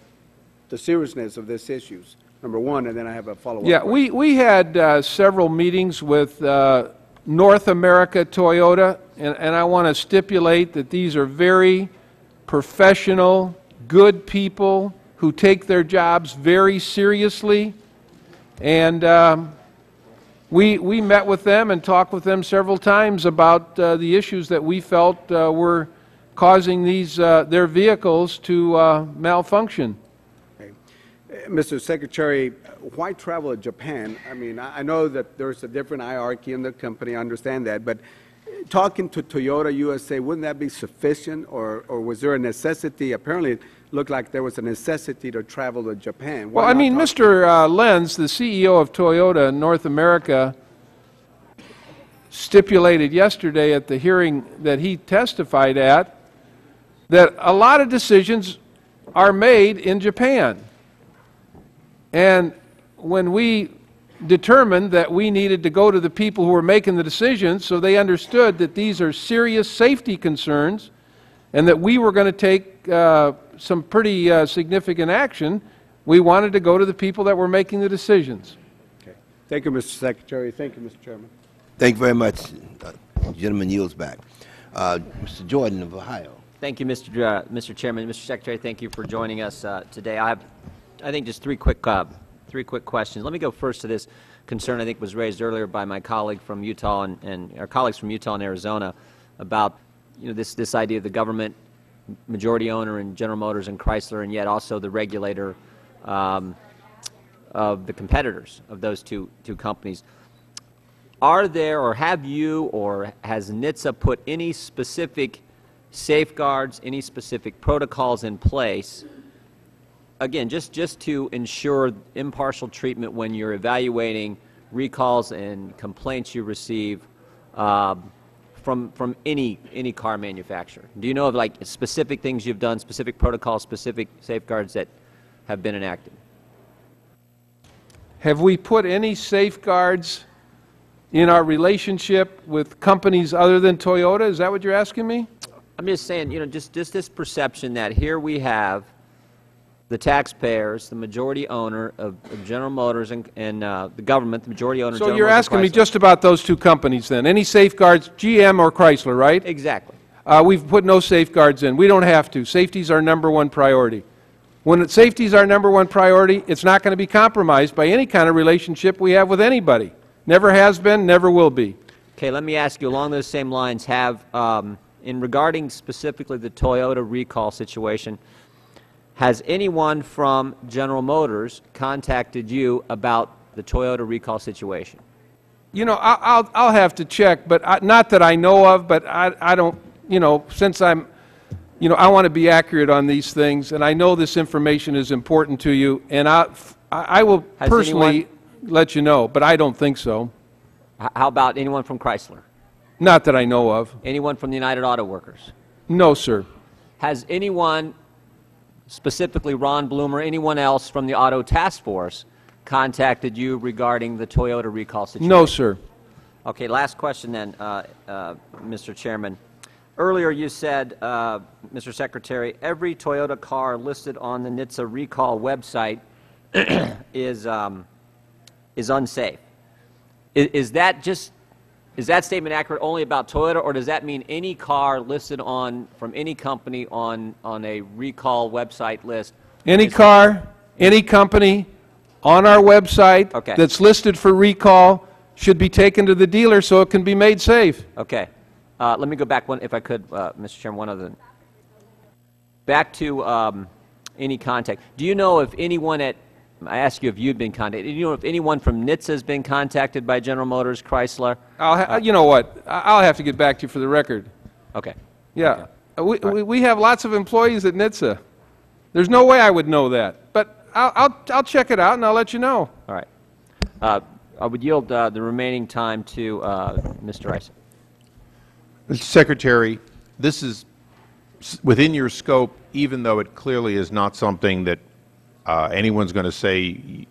the seriousness of these issues? Number one, and then I have a follow-up. Yeah, we had several meetings with North America Toyota, and I want to stipulate that these are very professional, good people who take their jobs very seriously. And we met with them and talked with them several times about the issues that we felt were causing these their vehicles to malfunction. Okay. Mr. Secretary, why travel to Japan? I mean, I know that there's a different hierarchy in the company, I understand that, but talking to Toyota USA, wouldn't that be sufficient, or was there a necessity? Apparently it looked like there was a necessity to travel to Japan. Well, I mean, Mr. Lenz, the CEO of Toyota North America, stipulated yesterday at the hearing that he testified at that a lot of decisions are made in Japan. And when we determined that we needed to go to the people who were making the decisions so they understood that these are serious safety concerns and that we were going to take some pretty significant action, we wanted to go to the people that were making the decisions. Okay. Thank you, Mr. Secretary. Thank you, Mr. Chairman. Thank you very much. The gentleman yields back. Mr. Jordan of Ohio. Thank you, Mr. Chairman. Mr. Secretary, thank you for joining us today. I think just three quick questions. Let me go first to this concern I think was raised earlier by my colleague from Utah and our colleagues from Utah and Arizona about this idea of the government majority owner in General Motors and Chrysler, and yet also the regulator of the competitors of those two companies. Are there, or have you, or has NHTSA put any specific safeguards, any specific protocols in place, again, just to ensure impartial treatment when you're evaluating recalls and complaints you receive from any car manufacturer? Do you know of like specific things you've done, specific protocols, specific safeguards that have been enacted? Have we put any safeguards in our relationship with companies other than Toyota? Is that what you're asking me? I'm just saying, just this perception that here we have the taxpayers, the majority owner of General Motors and the government, the majority owner of So General you're Motors asking me Chrysler. just about those two companies then? Any safeguards, GM or Chrysler, right? Exactly. We've put no safeguards in. We don't have to. Safety's our #1 priority. When safety's our #1 priority, it's not going to be compromised by any kind of relationship we have with anybody. Never has been, never will be. Okay, let me ask you along those same lines, in regarding specifically the Toyota recall situation, has anyone from General Motors contacted you about the Toyota recall situation? You know, I'll have to check, but not that I know of, but I don't, you know, since I'm, you know, I want to be accurate on these things, and I know this information is important to you, and I will personally let you know, but I don't think so. How about anyone from Chrysler? Not that I know of. Anyone from the United Auto Workers? No, sir. Has anyone, specifically Ron Bloom or anyone else from the Auto Task Force, contacted you regarding the Toyota recall situation? No, sir. Okay, last question then, Mr. Chairman. Earlier you said, Mr. Secretary, every Toyota car listed on the NHTSA recall website is unsafe. Is that statement accurate only about Toyota, or does that mean any car listed from any company on a recall website list? Any car, any company on our website that's listed for recall should be taken to the dealer so it can be made safe. Okay. Let me go back one, if I could, Mr. Chairman, one other. Back to any contact. Do you know if anyone I asked you if you'd been contacted. Do you know if anyone from NHTSA has been contacted by General Motors, Chrysler? You know what? I'll have to get back to you for the record. Okay. Yeah. We have lots of employees at NHTSA. There's no way I would know that. But I'll check it out and I'll let you know. All right. I would yield the remaining time to Mr. Rice. Mr. Secretary, this is within your scope, even though it clearly is not something that anyone's going to say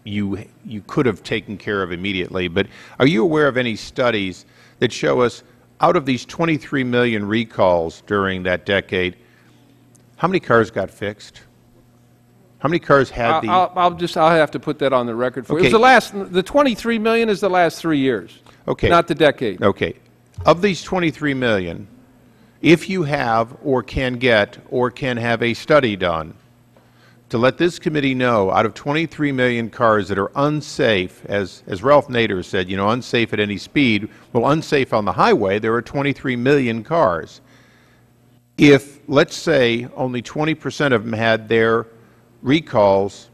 you could have taken care of immediately. But are you aware of any studies that show us, out of these 23 million recalls during that decade, how many cars got fixed? How many cars had the... I'll have to put that on the record for you. Okay. It was the 23 million is the last 3 years. Okay. Not the decade. Okay. Of these 23 million, if you have or can get or can have a study done to let this committee know, out of 23 million cars that are unsafe, as Ralph Nader said, you know, unsafe at any speed, well, unsafe on the highway, there are 23 million cars. If, let's say, only 20% of them had their recalls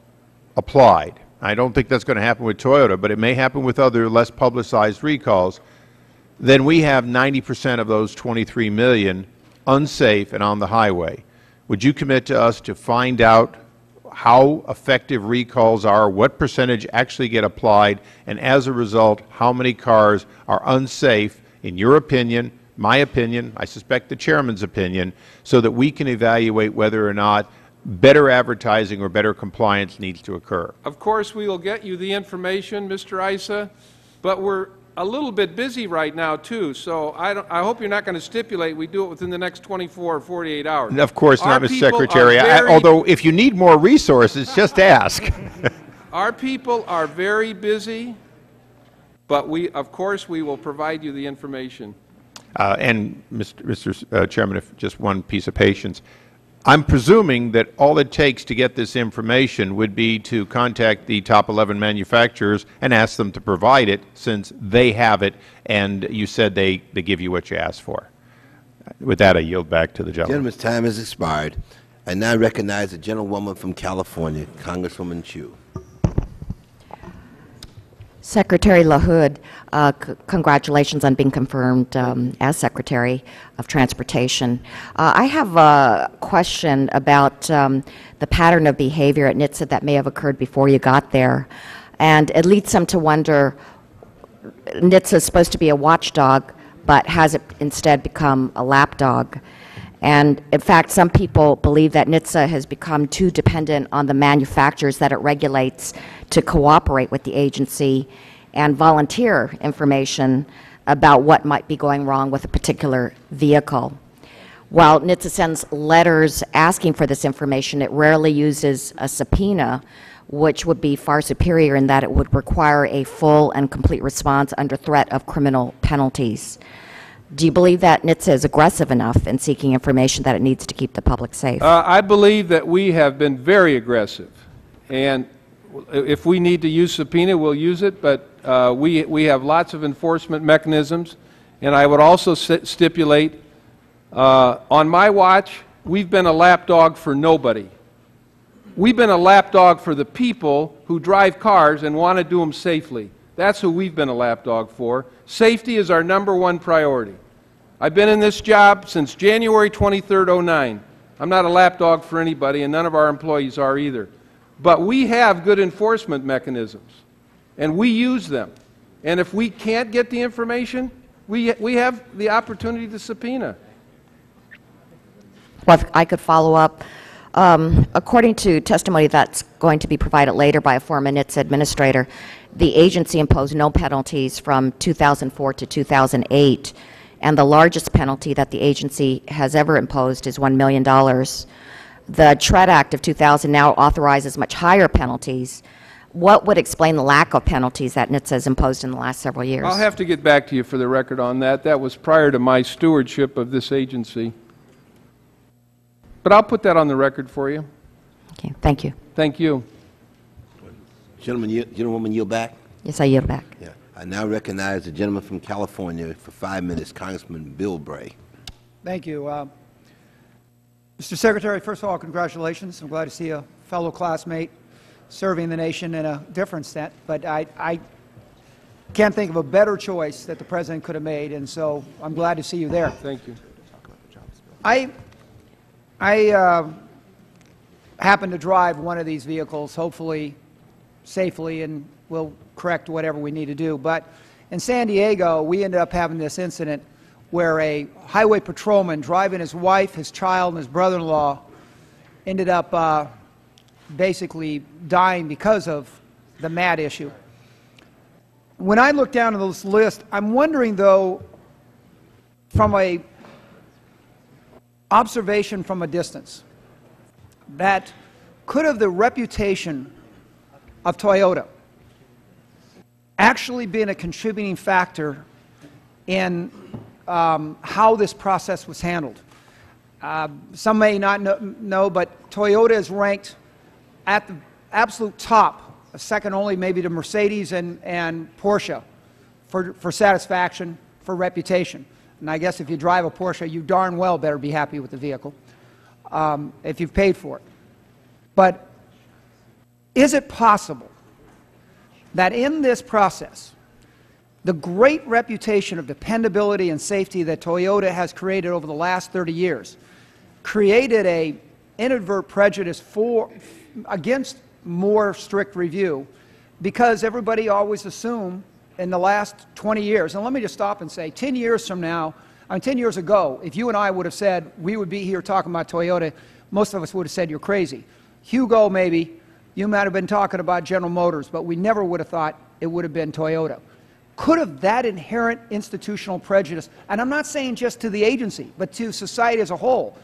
applied, I don't think that's going to happen with Toyota, but it may happen with other less publicized recalls, then we have 90% of those 23 million unsafe and on the highway. Would you commit to us to find out how effective recalls are, what percentage actually get applied, and as a result, how many cars are unsafe, in your opinion, my opinion, I suspect the Chairman's opinion, so that we can evaluate whether or not better advertising or better compliance needs to occur? Of course, we will get you the information, Mr. Issa, but we're a little bit busy right now, too, so I hope you're not going to stipulate we do it within the next 24 or 48 hours. Of course not, Mr. Secretary. Although, if you need more resources, just ask. Our people are very busy, but of course, we will provide you the information. And, Mr. Chairman, if just one piece of patience. I'm presuming that all it takes to get this information would be to contact the top 11 manufacturers and ask them to provide it, since they have it, and you said they give you what you asked for. With that, I yield back to the gentleman. Gentleman's time has expired. I now recognize the gentlewoman from California, Congresswoman Chu. Secretary LaHood, congratulations on being confirmed as Secretary of Transportation. I have a question about the pattern of behavior at NHTSA that may have occurred before you got there. And it leads some to wonder, NHTSA is supposed to be a watchdog, but has it instead become a lapdog? And in fact, some people believe that NHTSA has become too dependent on the manufacturers that it regulates to cooperate with the agency and volunteer information about what might be going wrong with a particular vehicle. while NHTSA sends letters asking for this information, it rarely uses a subpoena, which would be far superior in that it would require a full and complete response under threat of criminal penalties. Do you believe that NHTSA is aggressive enough in seeking information that it needs to keep the public safe? I believe that we have been very aggressive, and if we need to use subpoena, we'll use it, but we have lots of enforcement mechanisms, and I would also stipulate, on my watch, we've been a lapdog for nobody. We've been a lapdog for the people who drive cars and want to do them safely. That's who we've been a lapdog for. Safety is our #1 priority. I've been in this job since January 23rd, 2009. I'm not a lapdog for anybody, and none of our employees are either. But we have good enforcement mechanisms, and we use them. And if we can't get the information, we have the opportunity to subpoena. Well, if I could follow up. According to testimony that's going to be provided later by a former NHTSA administrator, the agency imposed no penalties from 2004 to 2008, and the largest penalty that the agency has ever imposed is $1 million. The TREAD Act of 2000 now authorizes much higher penalties. What would explain the lack of penalties that NHTSA has imposed in the last several years? I'll have to get back to you for the record on that. That was prior to my stewardship of this agency. But I'll put that on the record for you. Okay, thank you. Thank you. Gentlewoman, yield back? Yes, I yield back. Yeah. I now recognize the gentleman from California for 5 minutes, Congressman Bill Bray. Thank you. Mr. Secretary, first of all, congratulations. I'm glad to see a fellow classmate serving the nation in a different extent, but I can't think of a better choice that the President could have made, and so I'm glad to see you there. Thank you. I happen to drive one of these vehicles, hopefully safely, and we'll correct whatever we need to do. But in San Diego, we ended up having this incident where a highway patrolman driving his wife, his child, and his brother-in-law ended up basically dying because of the MAT issue. When I look down at this list, I'm wondering, though, from a observation from a distance, that could have the reputation of Toyota actually been a contributing factor in how this process was handled. Some may not know, but Toyota is ranked at the absolute top, second only maybe to Mercedes and Porsche for satisfaction, for reputation. And I guess if you drive a Porsche, you darn well better be happy with the vehicle if you've paid for it. But is it possible that in this process, the great reputation of dependability and safety that Toyota has created over the last 30 years created an inadvertent prejudice against more strict review, because everybody always assumed in the last 20 years, and let me just stop and say, 10 years from now, 10 years ago, if you and I would have said we would be here talking about Toyota, most of us would have said you're crazy. Hugo, maybe, you might have been talking about General Motors, but we never would have thought it would have been Toyota. Could have that inherent institutional prejudice, and I'm not saying just to the agency, but to society as a whole,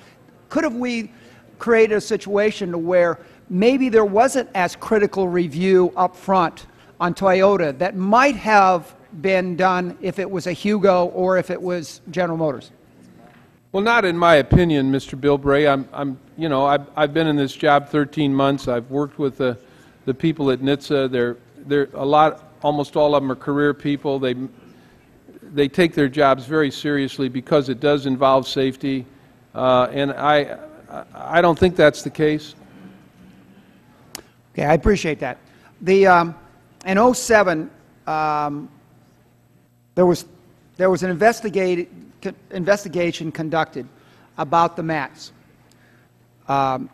could have we created a situation where maybe there wasn't as critical review up front on Toyota that might have been done if it was a Hugo or if it was General Motors? Well, not in my opinion, Mr. Bill Bray. I've been in this job 13 months. I've worked with the people at NHTSA. They're almost all of them are career people. They take their jobs very seriously because it does involve safety, and I don't think that's the case. Okay, I appreciate that. In 2007, there was an investigation conducted about the MATs.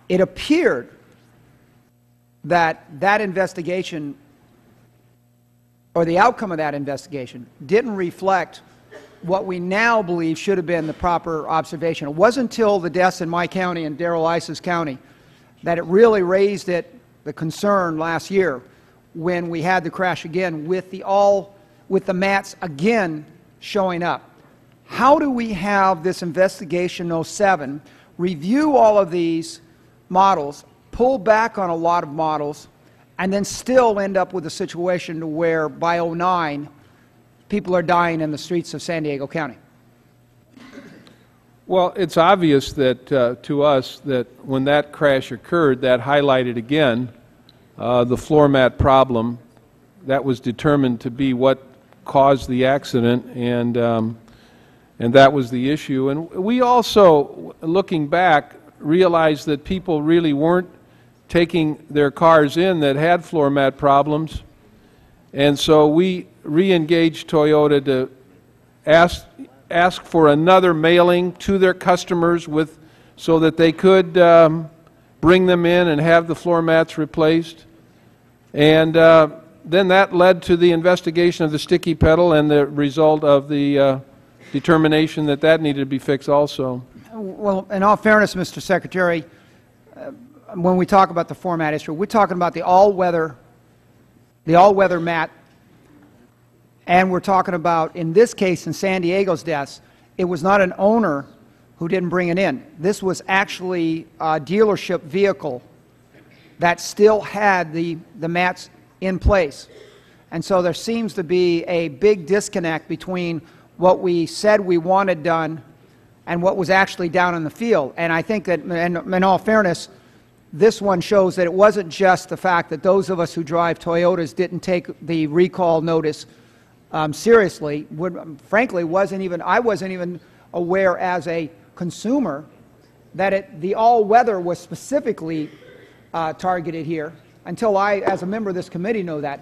It appeared that that investigation, or the outcome of that investigation, didn't reflect what we now believe should have been the proper observation. It wasn't until the deaths in my county and Darrell Issa's county that it really raised the concern last year, when we had the crash again with the MATs again showing up. how do we have this investigation 07 review all of these models, pull back on a lot of models, and then still end up with a situation to where by 09 people are dying in the streets of San Diego County? Well, it's obvious that to us that when that crash occurred, that highlighted again the floor mat problem. That was determined to be what caused the accident, and that was the issue. And we also, looking back, realized that people really weren't taking their cars in that had floor mat problems, and so we re-engaged Toyota to ask for another mailing to their customers so that they could bring them in and have the floor mats replaced. And then that led to the investigation of the sticky pedal and the result of the determination that that needed to be fixed also. Well, in all fairness, Mr. Secretary, when we talk about the floor mat issue, we're talking about the all-weather mat, and we're talking about, in this case, in San Diego's deaths, it was not an owner who didn't bring it in. This was actually a dealership vehicle that still had the mats in place. And so there seems to be a big disconnect between what we said we wanted done and what was actually down in the field. And I think that, in all fairness, this one shows that it wasn't just the fact that those of us who drive Toyotas didn't take the recall notice seriously. Frankly, I wasn't even aware as a consumer that the all-weather was specifically targeted here until I, as a member of this committee, know that.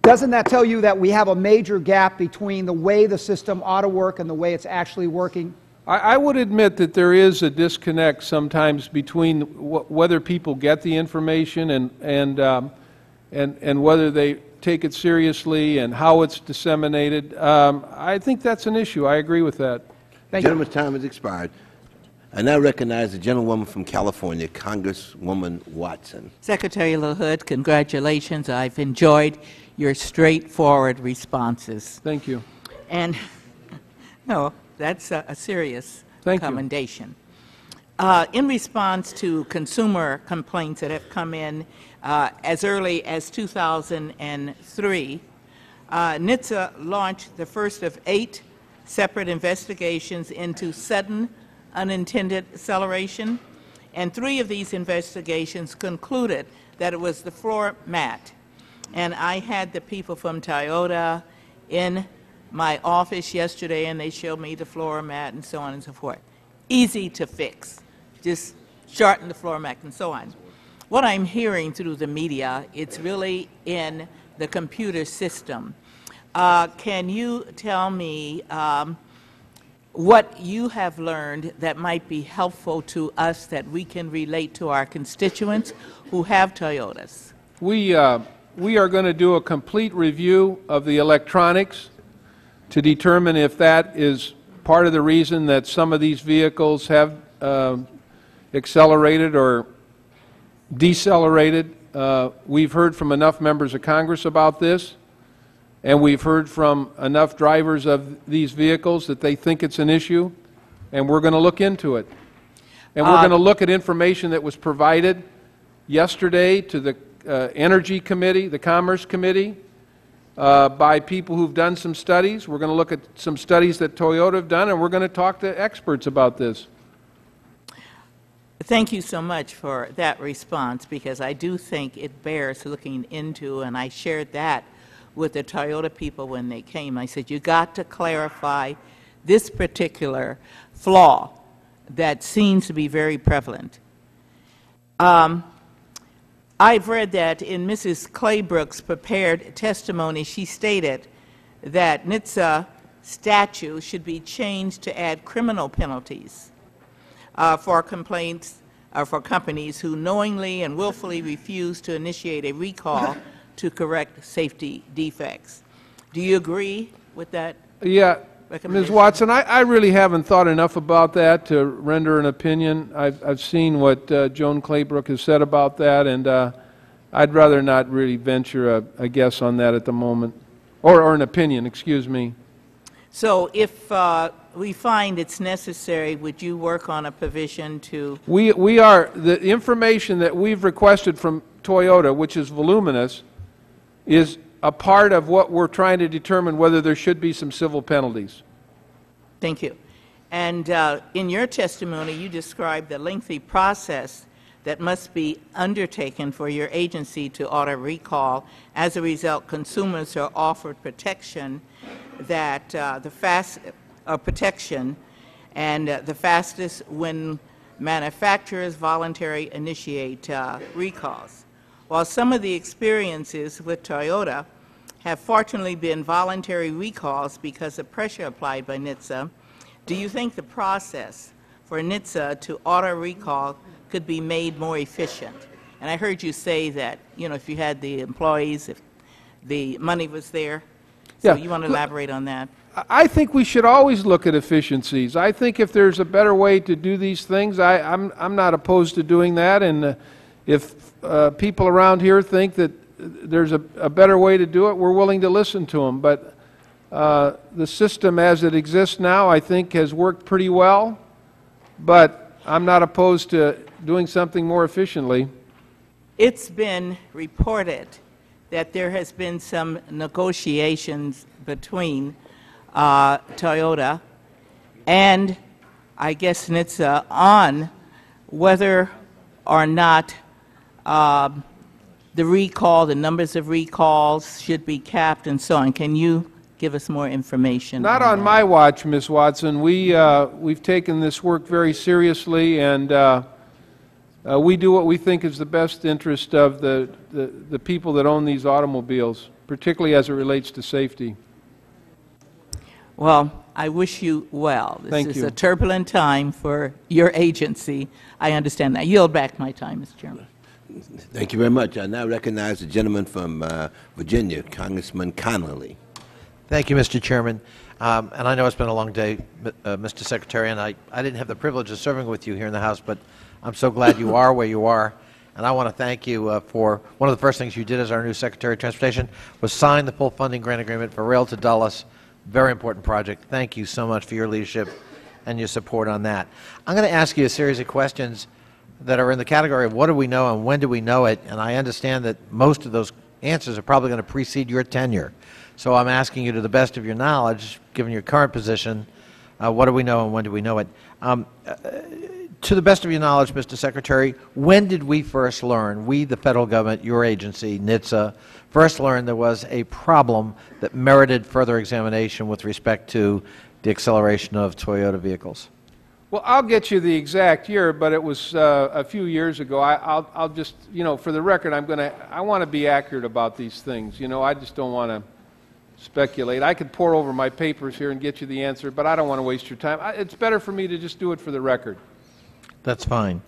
Doesn't that tell you that we have a major gap between the way the system ought to work and the way it's actually working? I would admit that there is a disconnect sometimes between whether people get the information and whether they take it seriously and how it's disseminated. I think that's an issue. I agree with that. The gentleman's time has expired. I now recognize the gentlewoman from California, Congresswoman Watson. Secretary LaHood, congratulations. I've enjoyed your straightforward responses. Thank you. And, no, that's a serious commendation. In response to consumer complaints that have come in as early as 2003, NHTSA launched the first of 8 separate investigations into sudden unintended acceleration, and 3 of these investigations concluded that it was the floor mat. And I had the people from Toyota in my office yesterday, and they showed me the floor mat and so on and so forth. Easy to fix. Just shorten the floor mat and so on. What I'm hearing through the media, it's really in the computer system. Can you tell me what you have learned that might be helpful to us that we can relate to our constituents who have Toyotas? We are going to do a complete review of the electronics to determine if that is part of the reason that some of these vehicles have accelerated or decelerated. We've heard from enough members of Congress about this, and we've heard from enough drivers of these vehicles that they think it's an issue, and we're going to look into it. And we're going to look at information that was provided yesterday to the Energy Committee, the Commerce Committee, by people who've done some studies. We're going to look at some studies that Toyota have done, and we're going to talk to experts about this. Thank you so much for that response, because I do think it bears looking into, and I shared that with the Toyota people when they came. I said, you got to clarify this particular flaw that seems to be very prevalent. I've read that in Mrs. Claybrook's prepared testimony, she stated that NHTSA statute should be changed to add criminal penalties for complaints for companies who knowingly and willfully refuse to initiate a recall to correct safety defects. Do you agree with that? Yeah, Ms. Watson, I really haven't thought enough about that to render an opinion. I've seen what Joan Claybrook has said about that, and I'd rather not really venture a guess on that at the moment, or an opinion, excuse me. So if we find it's necessary, would you work on a provision to? We are, the information that we've requested from Toyota, which is voluminous, is a part of what we're trying to determine whether there should be some civil penalties. Thank you. And in your testimony, you described the lengthy process that must be undertaken for your agency to order recall. As a result, consumers are offered protection that the fastest when manufacturers voluntarily initiate recalls. While some of the experiences with Toyota have fortunately been voluntary recalls because of pressure applied by NHTSA, do you think the process for NHTSA to order recall could be made more efficient? And I heard you say that, if you had the employees, if the money was there. So you want to elaborate on that? I think we should always look at efficiencies. I think if there's a better way to do these things, I'm not opposed to doing that. And if people around here think that there's a better way to do it, we're willing to listen to them. But the system as it exists now, I think, has worked pretty well. But I'm not opposed to doing something more efficiently. It's been reported that there has been some negotiations between Toyota and, I guess, NHTSA on whether or not the recall, the numbers of recalls should be capped and so on. Can you give us more information? Not on my watch, Ms. Watson. We've taken this work very seriously, and we do what we think is the best interest of the people that own these automobiles, particularly as it relates to safety. Well, I wish you well. This is a turbulent time for your agency. I understand that. I yield back my time, Mr. Chairman. Thank you very much. I now recognize the gentleman from Virginia, Congressman Connolly. Thank you, Mr. Chairman. And I know it's been a long day, Mr. Secretary, and I didn't have the privilege of serving with you here in the House, but I'm so glad you are where you are. And I want to thank you for one of the first things you did as our new Secretary of Transportation was sign the full funding grant agreement for Rail to Dulles. Very important project. Thank you so much for your leadership and your support on that. I'm going to ask you a series of questions that are in the category of what do we know and when do we know it, and I understand that most of those answers are probably going to precede your tenure. So I'm asking you to the best of your knowledge, given your current position, what do we know and when do we know it? To the best of your knowledge, Mr. Secretary, when did we first learn, we the Federal Government, your agency, NHTSA, first learned there was a problem that merited further examination with respect to the acceleration of Toyota vehicles? Well, I'll get you the exact year, but it was a few years ago. I'll just, for the record, I want to be accurate about these things. I just don't want to speculate. I could pour over my papers here and get you the answer, but I don't want to waste your time. It's better for me to just do it for the record. That's fine.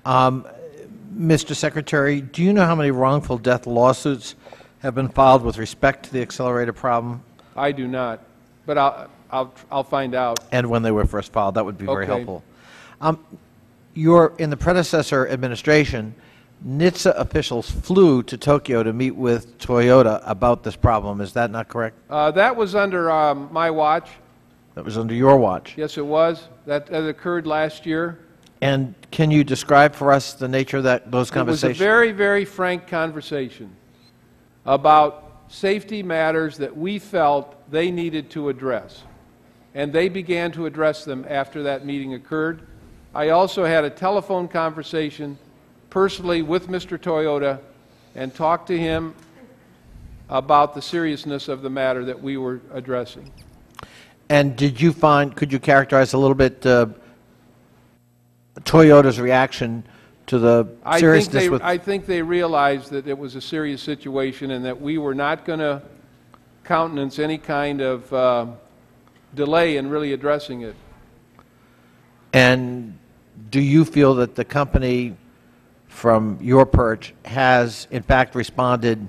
Mr. Secretary, do you know how many wrongful death lawsuits have been filed with respect to the accelerator problem? I do not, but I'll find out. And when they were first filed, that would be very helpful. In the predecessor administration, NHTSA officials flew to Tokyo to meet with Toyota about this problem. Is that not correct? That was under my watch. That was under your watch? Yes, it was. That occurred last year. And can you describe for us the nature of those conversations? It was a very, very frank conversation about safety matters that we felt they needed to address. And they began to address them after that meeting occurred. I also had a telephone conversation personally with Mr. Toyota and talked to him about the seriousness of the matter that we were addressing. And could you characterize a little bit Toyota's reaction to the seriousness? I think they realized that it was a serious situation and that we were not going to countenance any kind of delay in really addressing it. And do you feel that the company, from your perch, has in fact responded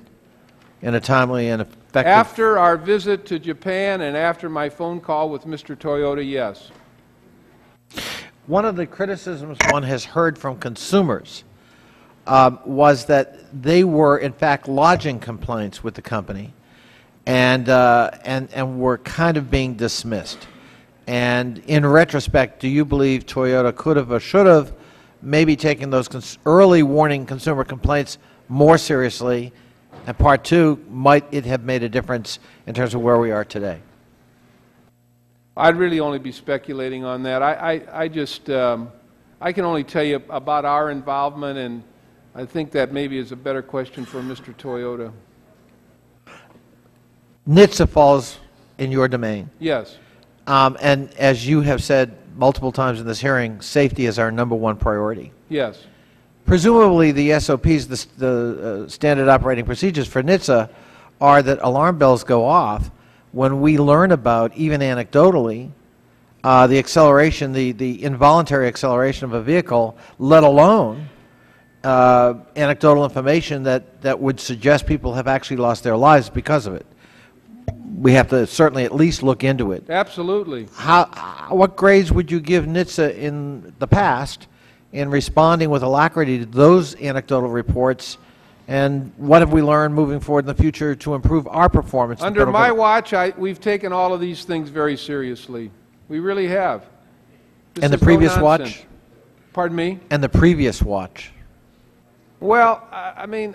in a timely and effective? After our visit to Japan and after my phone call with Mr. Toyota, yes. One of the criticisms one has heard from consumers was that they were in fact lodging complaints with the company, and were kind of being dismissed. And in retrospect, do you believe Toyota could have or should have maybe taken those early warning consumer complaints more seriously? And part two, might it have made a difference in terms of where we are today? I'd really only be speculating on that. I just, I can only tell you about our involvement, and I think that maybe is a better question for Mr. Toyota. NHTSA falls in your domain. Yes. And as you have said multiple times in this hearing, safety is our #1 priority. Yes. Presumably the SOPs, the standard operating procedures for NHTSA, are that alarm bells go off when we learn about, even anecdotally, the acceleration, the involuntary acceleration of a vehicle, let alone anecdotal information that would suggest people have actually lost their lives because of it. We have to certainly at least look into it. Absolutely. What grades would you give NHTSA in the past in responding with alacrity to those anecdotal reports, and what have we learned moving forward in the future to improve our performance? Under my watch, we've taken all of these things very seriously. We really have. This And the is no previous nonsense. watch? Pardon me? And the previous watch? Well, I mean,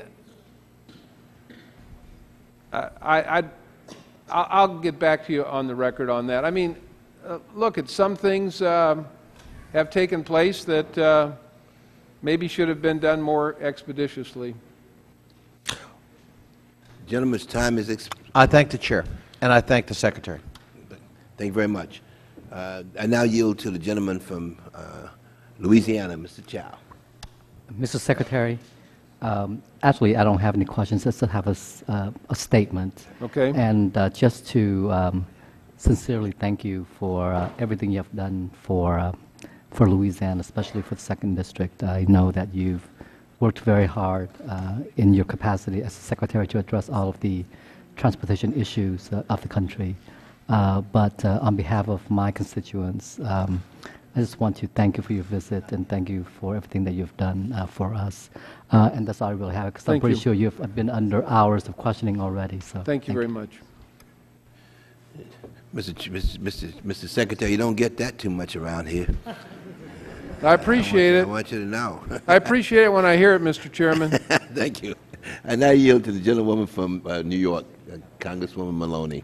I'll get back to you on the record on that. I mean, look, some things have taken place that maybe should have been done more expeditiously. Gentleman's time is expired. I thank the Chair, and I thank the Secretary. Thank you very much. I now yield to the gentleman from Louisiana, Mr. Chow. Mr. Secretary, actually, I don't have any questions. Just to have a statement. Okay. And just to sincerely thank you for everything you have done for Louisiana, especially for the 2nd District. I know that you've worked very hard in your capacity as a Secretary to address all of the transportation issues of the country. But on behalf of my constituents, I just want to thank you for your visit and thank you for everything that you've done for us. And that's all I really have, because I'm pretty sure you've been under hours of questioning already. So thank you very much. Mr. Secretary, you don't get that too much around here. I appreciate it. I want you to know. I appreciate it when I hear it, Mr. Chairman. Thank you. I now yield to the gentlewoman from New York, Congresswoman Maloney.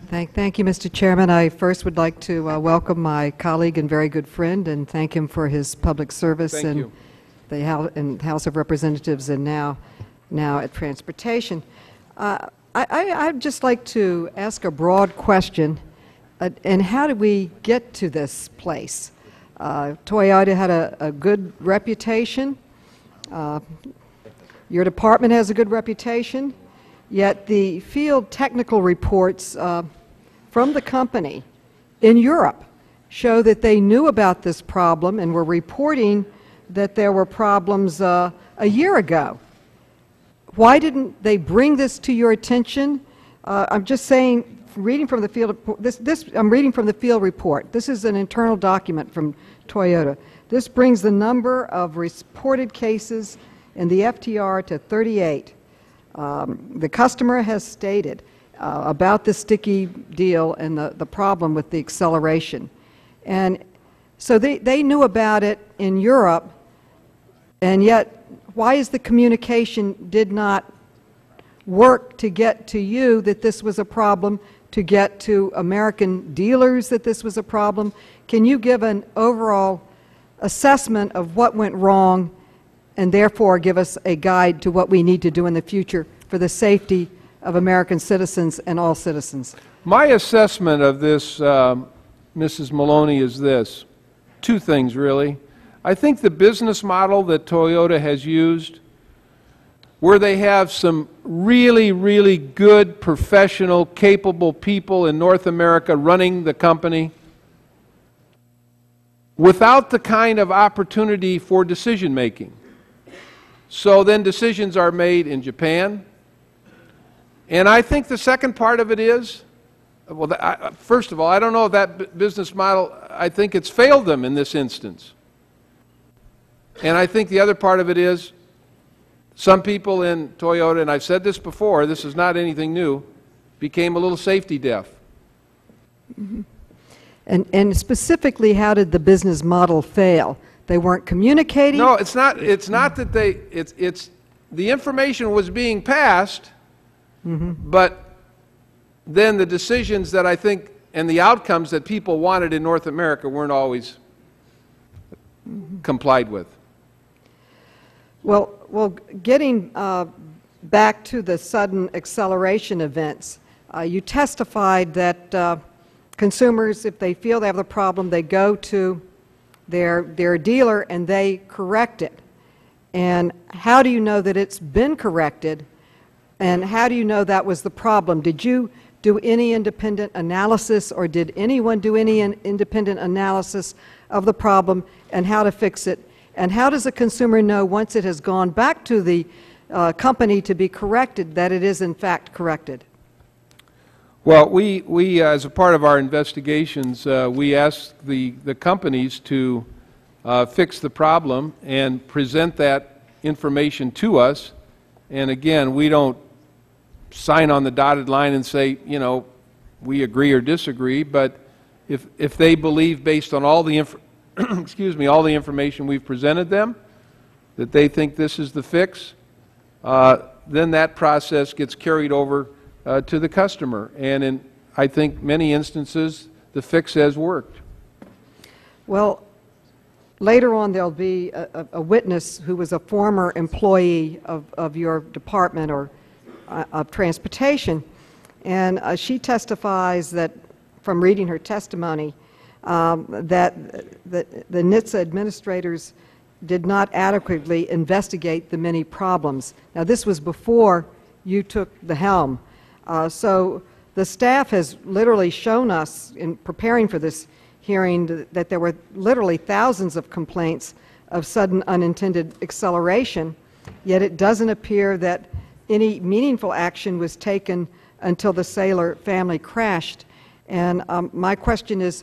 Thank you, Mr. Chairman. I first would like to welcome my colleague and very good friend and thank him for his public service in the House of Representatives and now at Transportation. I'd just like to ask a broad question, and how did we get to this place? Toyota had a good reputation. Your department has a good reputation, yet the field technical reports from the company in Europe show that they knew about this problem and were reporting that there were problems a year ago. Why didn't they bring this to your attention? I'm just saying, reading from the field, I'm reading from the field report. This is an internal document from Toyota. This brings the number of reported cases in the FTR to 38. The customer has stated about the sticky deal and the problem with the acceleration. And so they knew about it in Europe, and yet why is the communication did not work to get to you that this was a problem, to get to American dealers that this was a problem? Can you give an overall assessment of what went wrong and therefore give us a guide to what we need to do in the future for the safety of American citizens and all citizens? My assessment of this, Mrs. Maloney, is this. Two things, really. I think the business model that Toyota has used, where they have some really, really good, professional, capable people in North America running the company, without the kind of opportunity for decision making. So then decisions are made in Japan. And I think the second part of it is, well, first of all, I don't know if that business model, I think it's failed them in this instance. And I think the other part of it is, some people in Toyota, and I've said this before, this is not anything new, became a little safety deaf. Mm-hmm. And specifically, how did the business model fail? They weren't communicating? No, it's not that they, it's the information was being passed, but then the decisions that I think and the outcomes that people wanted in North America weren't always complied with. Well, getting back to the sudden acceleration events, you testified that consumers, if they feel they have the problem, they go to their dealer and they correct it. And how do you know that it's been corrected? And how do you know that was the problem? Did you do any independent analysis, or did anyone do any independent analysis of the problem and how to fix it? And how does a consumer know once it has gone back to the company to be corrected that it is in fact corrected? Well, we as a part of our investigations, we asked the companies to fix the problem and present that information to us. And again, we don't sign on the dotted line and say, you know, we agree or disagree, but if they believe based on all the excuse me, all the information we've presented them, that they think this is the fix, then that process gets carried over to the customer. And in, I think, many instances, the fix has worked. Well, later on there'll be a witness who was a former employee of your department or of transportation, and she testifies that, from reading her testimony, that the NHTSA administrators did not adequately investigate the many problems. Now, this was before you took the helm. So the staff has literally shown us, in preparing for this hearing, that there were literally thousands of complaints of sudden unintended acceleration, yet it doesn't appear that any meaningful action was taken until the Saylor family crashed. And my question is,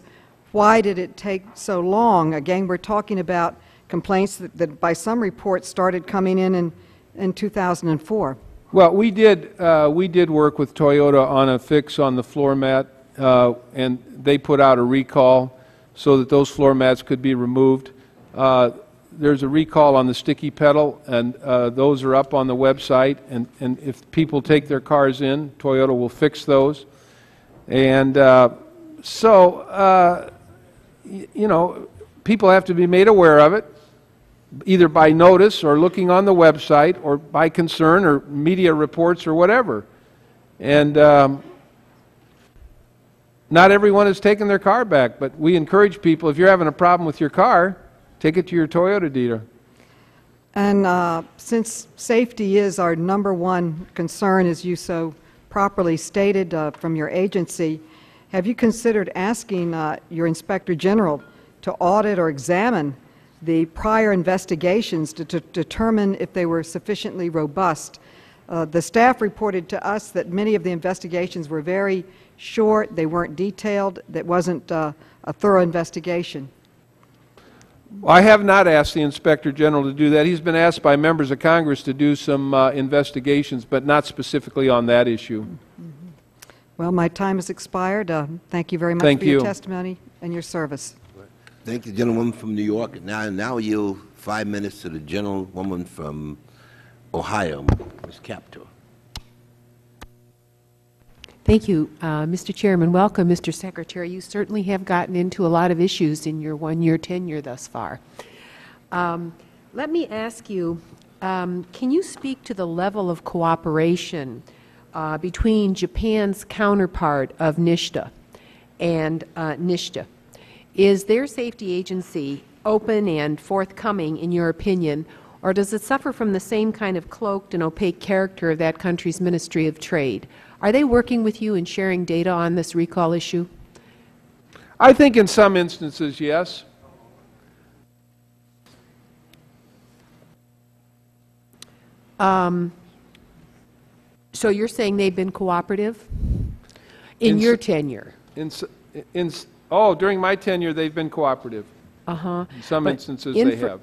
why did it take so long? Again, we're talking about complaints that by some reports started coming in 2004. Well, we did work with Toyota on a fix on the floor mat, and they put out a recall so that those floor mats could be removed. There's a recall on the sticky pedal, and those are up on the website, and if people take their cars in, Toyota will fix those. And so, you know, people have to be made aware of it, either by notice or looking on the website or by concern or media reports or whatever. And not everyone has taken their car back, but we encourage people, if you're having a problem with your car, take it to your Toyota dealer. And since safety is our #1 concern, as you so properly stated from your agency, have you considered asking your Inspector General to audit or examine the prior investigations to determine if they were sufficiently robust? The staff reported to us that many of the investigations were very short, they weren't detailed, that wasn't a thorough investigation. Well, I have not asked the Inspector General to do that. He's been asked by members of Congress to do some investigations, but not specifically on that issue. Well, my time has expired. Thank you very much Thank for your testimony and your service. Thank you, gentlewoman from New York. Now yield 5 minutes to the gentlewoman from Ohio, Ms. Captor. Thank you, Mr. Chairman. Welcome, Mr. Secretary. You certainly have gotten into a lot of issues in your one-year tenure thus far. Let me ask you, can you speak to the level of cooperation between Japan's counterpart of NHTSA and NHTSA? Is their safety agency open and forthcoming, in your opinion, or does it suffer from the same kind of cloaked and opaque character of that country's Ministry of Trade? Are they working with you and sharing data on this recall issue? I think in some instances, yes. So you're saying they've been cooperative in your tenure? During my tenure, they've been cooperative. In some instances, they have.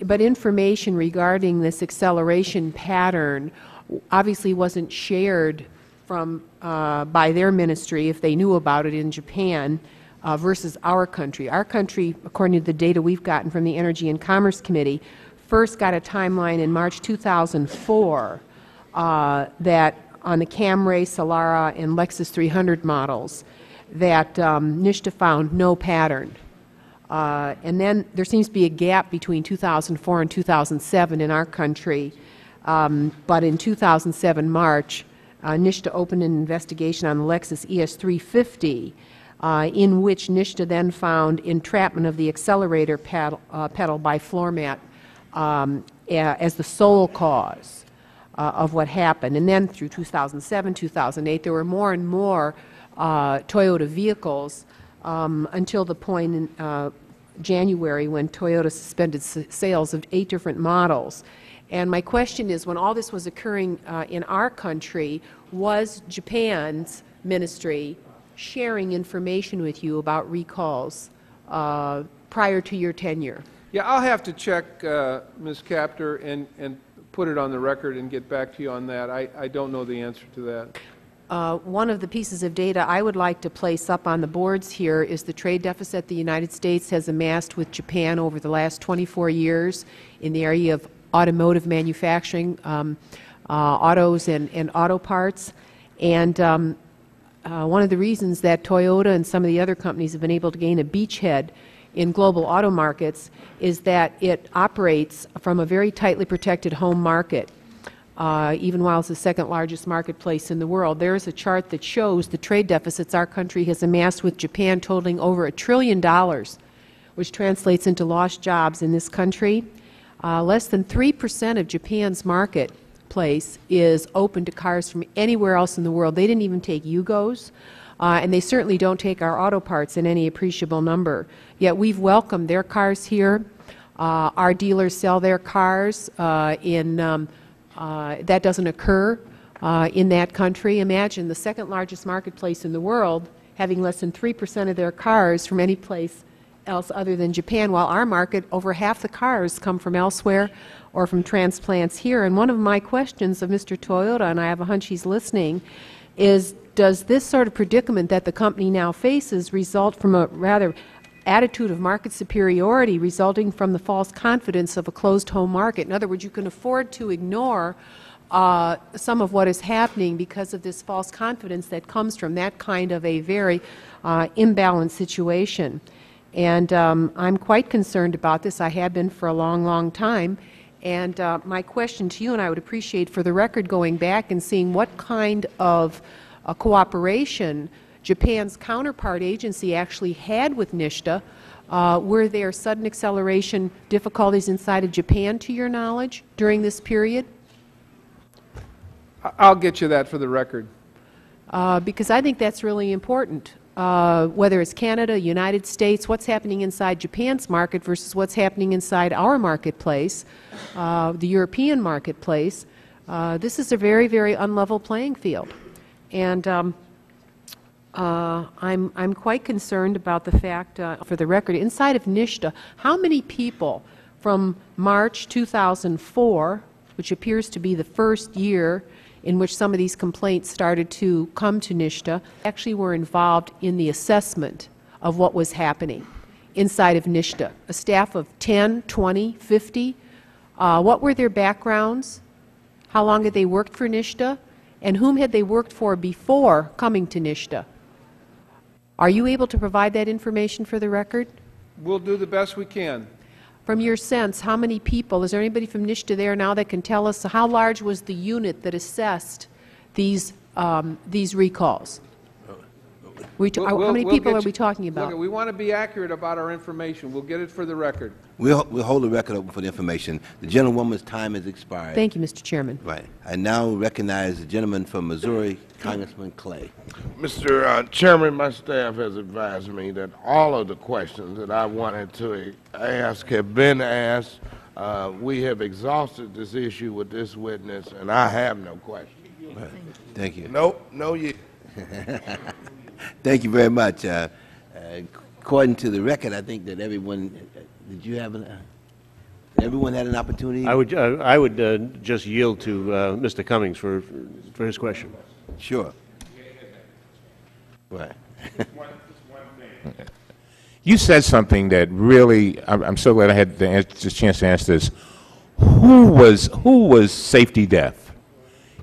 But information regarding this acceleration pattern obviously wasn't shared from by their ministry, if they knew about it in Japan, versus our country. Our country, according to the data we've gotten from the Energy and Commerce Committee, first got a timeline in March 2004 that on the Camry, Solara, and Lexus 300 models, that NHTSA found no pattern. And then there seems to be a gap between 2004 and 2007 in our country. But in 2007 March, NHTSA opened an investigation on the Lexus ES350, in which NHTSA then found entrapment of the accelerator pedal by floor mat as the sole cause of what happened. And then through 2007, 2008, there were more and more Toyota vehicles until the point in January when Toyota suspended sales of 8 different models. And my question is, when all this was occurring in our country, was Japan's ministry sharing information with you about recalls prior to your tenure? Yeah, I'll have to check, Ms. Capter, and put it on the record and get back to you on that. I don't know the answer to that. One of the pieces of data I would like to place up on the boards here is the trade deficit the United States has amassed with Japan over the last 24 years in the area of automotive manufacturing, autos and auto parts. And one of the reasons that Toyota and some of the other companies have been able to gain a beachhead in global auto markets is that it operates from a very tightly protected home market, even while it's the second largest marketplace in the world. There is a chart that shows the trade deficits our country has amassed with Japan totaling over $1 trillion, which translates into lost jobs in this country. Less than 3% of Japan's marketplace is open to cars from anywhere else in the world. They didn't even take Yugos. And they certainly don't take our auto parts in any appreciable number. Yet we've welcomed their cars here. Our dealers sell their cars that doesn't occur in that country. Imagine the second largest marketplace in the world having less than 3% of their cars from any place else other than Japan, while our market, over half the cars come from elsewhere or from transplants here. And one of my questions of Mr. Toyota, and I have a hunch he's listening, is does this sort of predicament that the company now faces result from a rather attitude of market superiority resulting from the false confidence of a closed home market? In other words, you can afford to ignore some of what is happening because of this false confidence that comes from that kind of a very imbalanced situation. And I'm quite concerned about this. I have been for a long, long time. And my question to you, and I would appreciate for the record going back and seeing what kind of cooperation Japan's counterpart agency actually had with NHTSA. Were there sudden acceleration difficulties inside of Japan, to your knowledge, during this period? I'll get you that for the record. Because I think that's really important. Whether it's Canada, United States, what's happening inside Japan's market versus what's happening inside our marketplace, the European marketplace. This is a very, very unlevel playing field. And I'm quite concerned about the fact, for the record, inside of NHTSA, how many people from March 2004, which appears to be the first year in which some of these complaints started to come to NHTSA, actually were involved in the assessment of what was happening inside of NHTSA? A staff of 10, 20, 50? What were their backgrounds? How long had they worked for NHTSA? And whom had they worked for before coming to NHTSA? Are you able to provide that information for the record? We'll do the best we can. From your sense, how many people, is there anybody from NHTSA there now that can tell us how large was the unit that assessed these recalls? How many people are we talking about? Look, we want to be accurate about our information. We'll get it for the record. We'll hold the record open for the information. The gentlewoman's time has expired. Thank you, Mr. Chairman. Right. I now recognize the gentleman from Missouri, Congressman Clay. Mr. Chairman, my staff has advised me that all of the questions that I wanted to ask have been asked. We have exhausted this issue with this witness, and I have no questions. Right. Thank you. Nope, no you. Thank you very much. According to the record, I think that everyone, did you have everyone had an opportunity? I would just yield to Mr. Cummings for his question. Sure. Right. You said something that really, I'm so glad I had the chance to answer this. Who was safety deaf?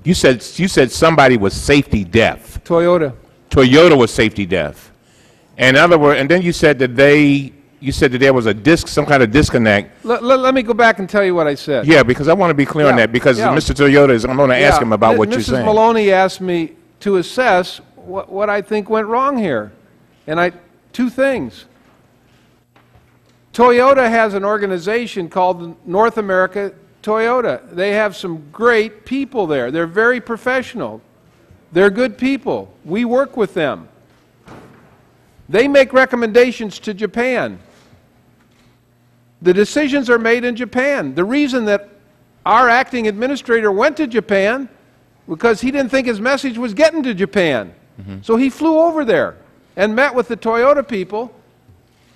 You said somebody was safety deaf. Toyota. Toyota was safety deaf. And in other words, and then you said that there was some kind of disconnect. Let me go back and tell you what I said. Yeah, because I want to be clear on that, because Mr. Toyota I'm going to ask him about what you're saying. Mrs. Maloney asked me to assess what I think went wrong here. And two things. Toyota has an organization called North America Toyota. They have some great people there. They're very professional. They're good people. We work with them. They make recommendations to Japan. The decisions are made in Japan. The reason that our acting administrator went to Japan because he didn't think his message was getting to Japan. So he flew over there and met with the Toyota people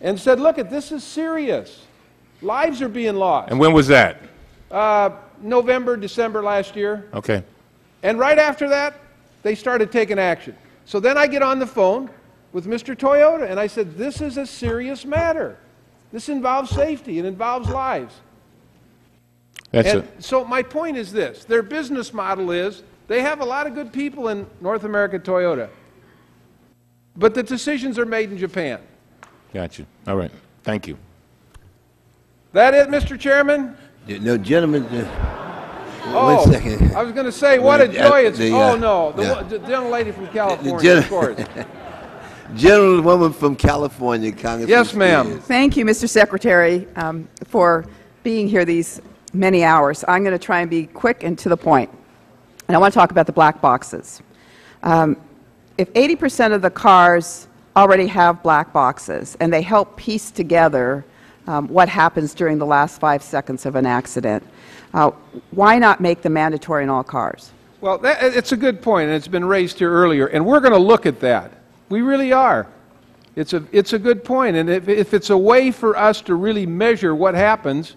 and said, look, this is serious. Lives are being lost. And when was that? November, December last year. Okay. And right after that, they started taking action. So then I get on the phone with Mr. Toyota, and I said, this is a serious matter. This involves safety. It involves lives. So my point is this. Their business model is they have a lot of good people in North America Toyota, but the decisions are made in Japan. Got you. All right. Thank you. That it, Mr. Chairman? No, gentlemen. Oh, 1 second. I was going to say, what a joy it's... the young lady from California, of course. Gentlewoman from California, Congressman. Yes, ma'am. Thank you, Mr. Secretary, for being here these many hours. I'm going to try and be quick and to the point. And I want to talk about the black boxes. If 80% of the cars already have black boxes and they help piece together what happens during the last 5 seconds of an accident, why not make them mandatory in all cars? Well, it's a good point, and it's been raised here earlier, and we're going to look at that. We really are. It's a good point, and if it's a way for us to really measure what happens,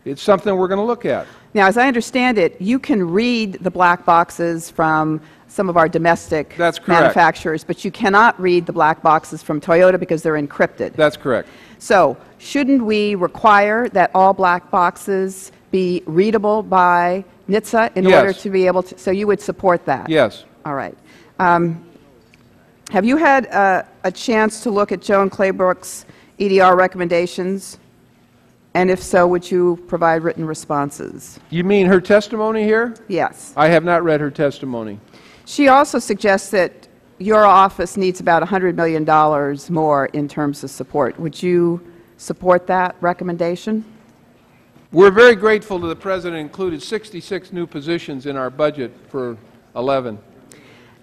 it's something we're going to look at. Now, as I understand it, you can read the black boxes from some of our domestic manufacturers, but you cannot read the black boxes from Toyota because they're encrypted. That's correct. So, shouldn't we require that all black boxes be readable by NHTSA in order to be able to, so you would support that? Yes. All right. Have you had a chance to look at Joan Claybrook's EDR recommendations? And if so, would you provide written responses? You mean her testimony here? Yes. I have not read her testimony. She also suggests that your office needs about $100 million more in terms of support. Would you support that recommendation? We're very grateful to the President included 66 new positions in our budget for 11.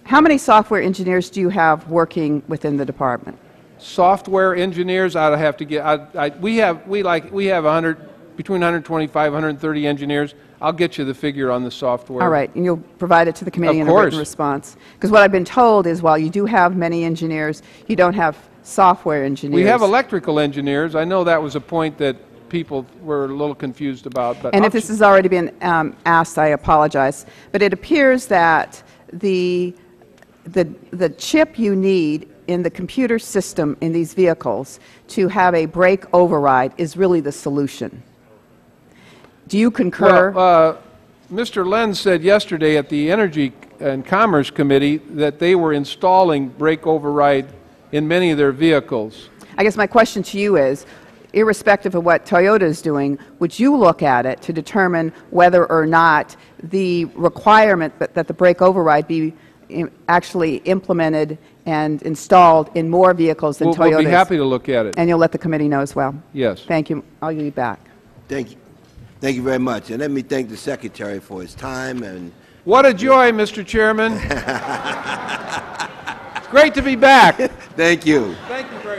How many software engineers do you have working within the department? Software engineers, I'd have to get. We have between 125, 130 engineers. I'll get you the figure on the software. All right, and you'll provide it to the committee in a written response. Because what I've been told is while you do have many engineers, you don't have software engineers. We have electrical engineers. I know that was a point that people were a little confused about. But and if this has already been asked, I apologize. But it appears that the chip you need in the computer system in these vehicles to have a brake override is really the solution. Do you concur? Well, Mr. Lenz said yesterday at the Energy and Commerce Committee that they were installing brake override in many of their vehicles. I guess my question to you is, irrespective of what Toyota is doing, would you look at it to determine whether or not the requirement that the brake override be actually implemented and installed in more vehicles than Toyota's? We'll be happy to look at it. And you'll let the committee know as well? Yes. Thank you. I'll give you back. Thank you. Thank you very much. And let me thank the Secretary for his time. And what a joy, Mr. Chairman. It's great to be back. Thank you. Thank you very much.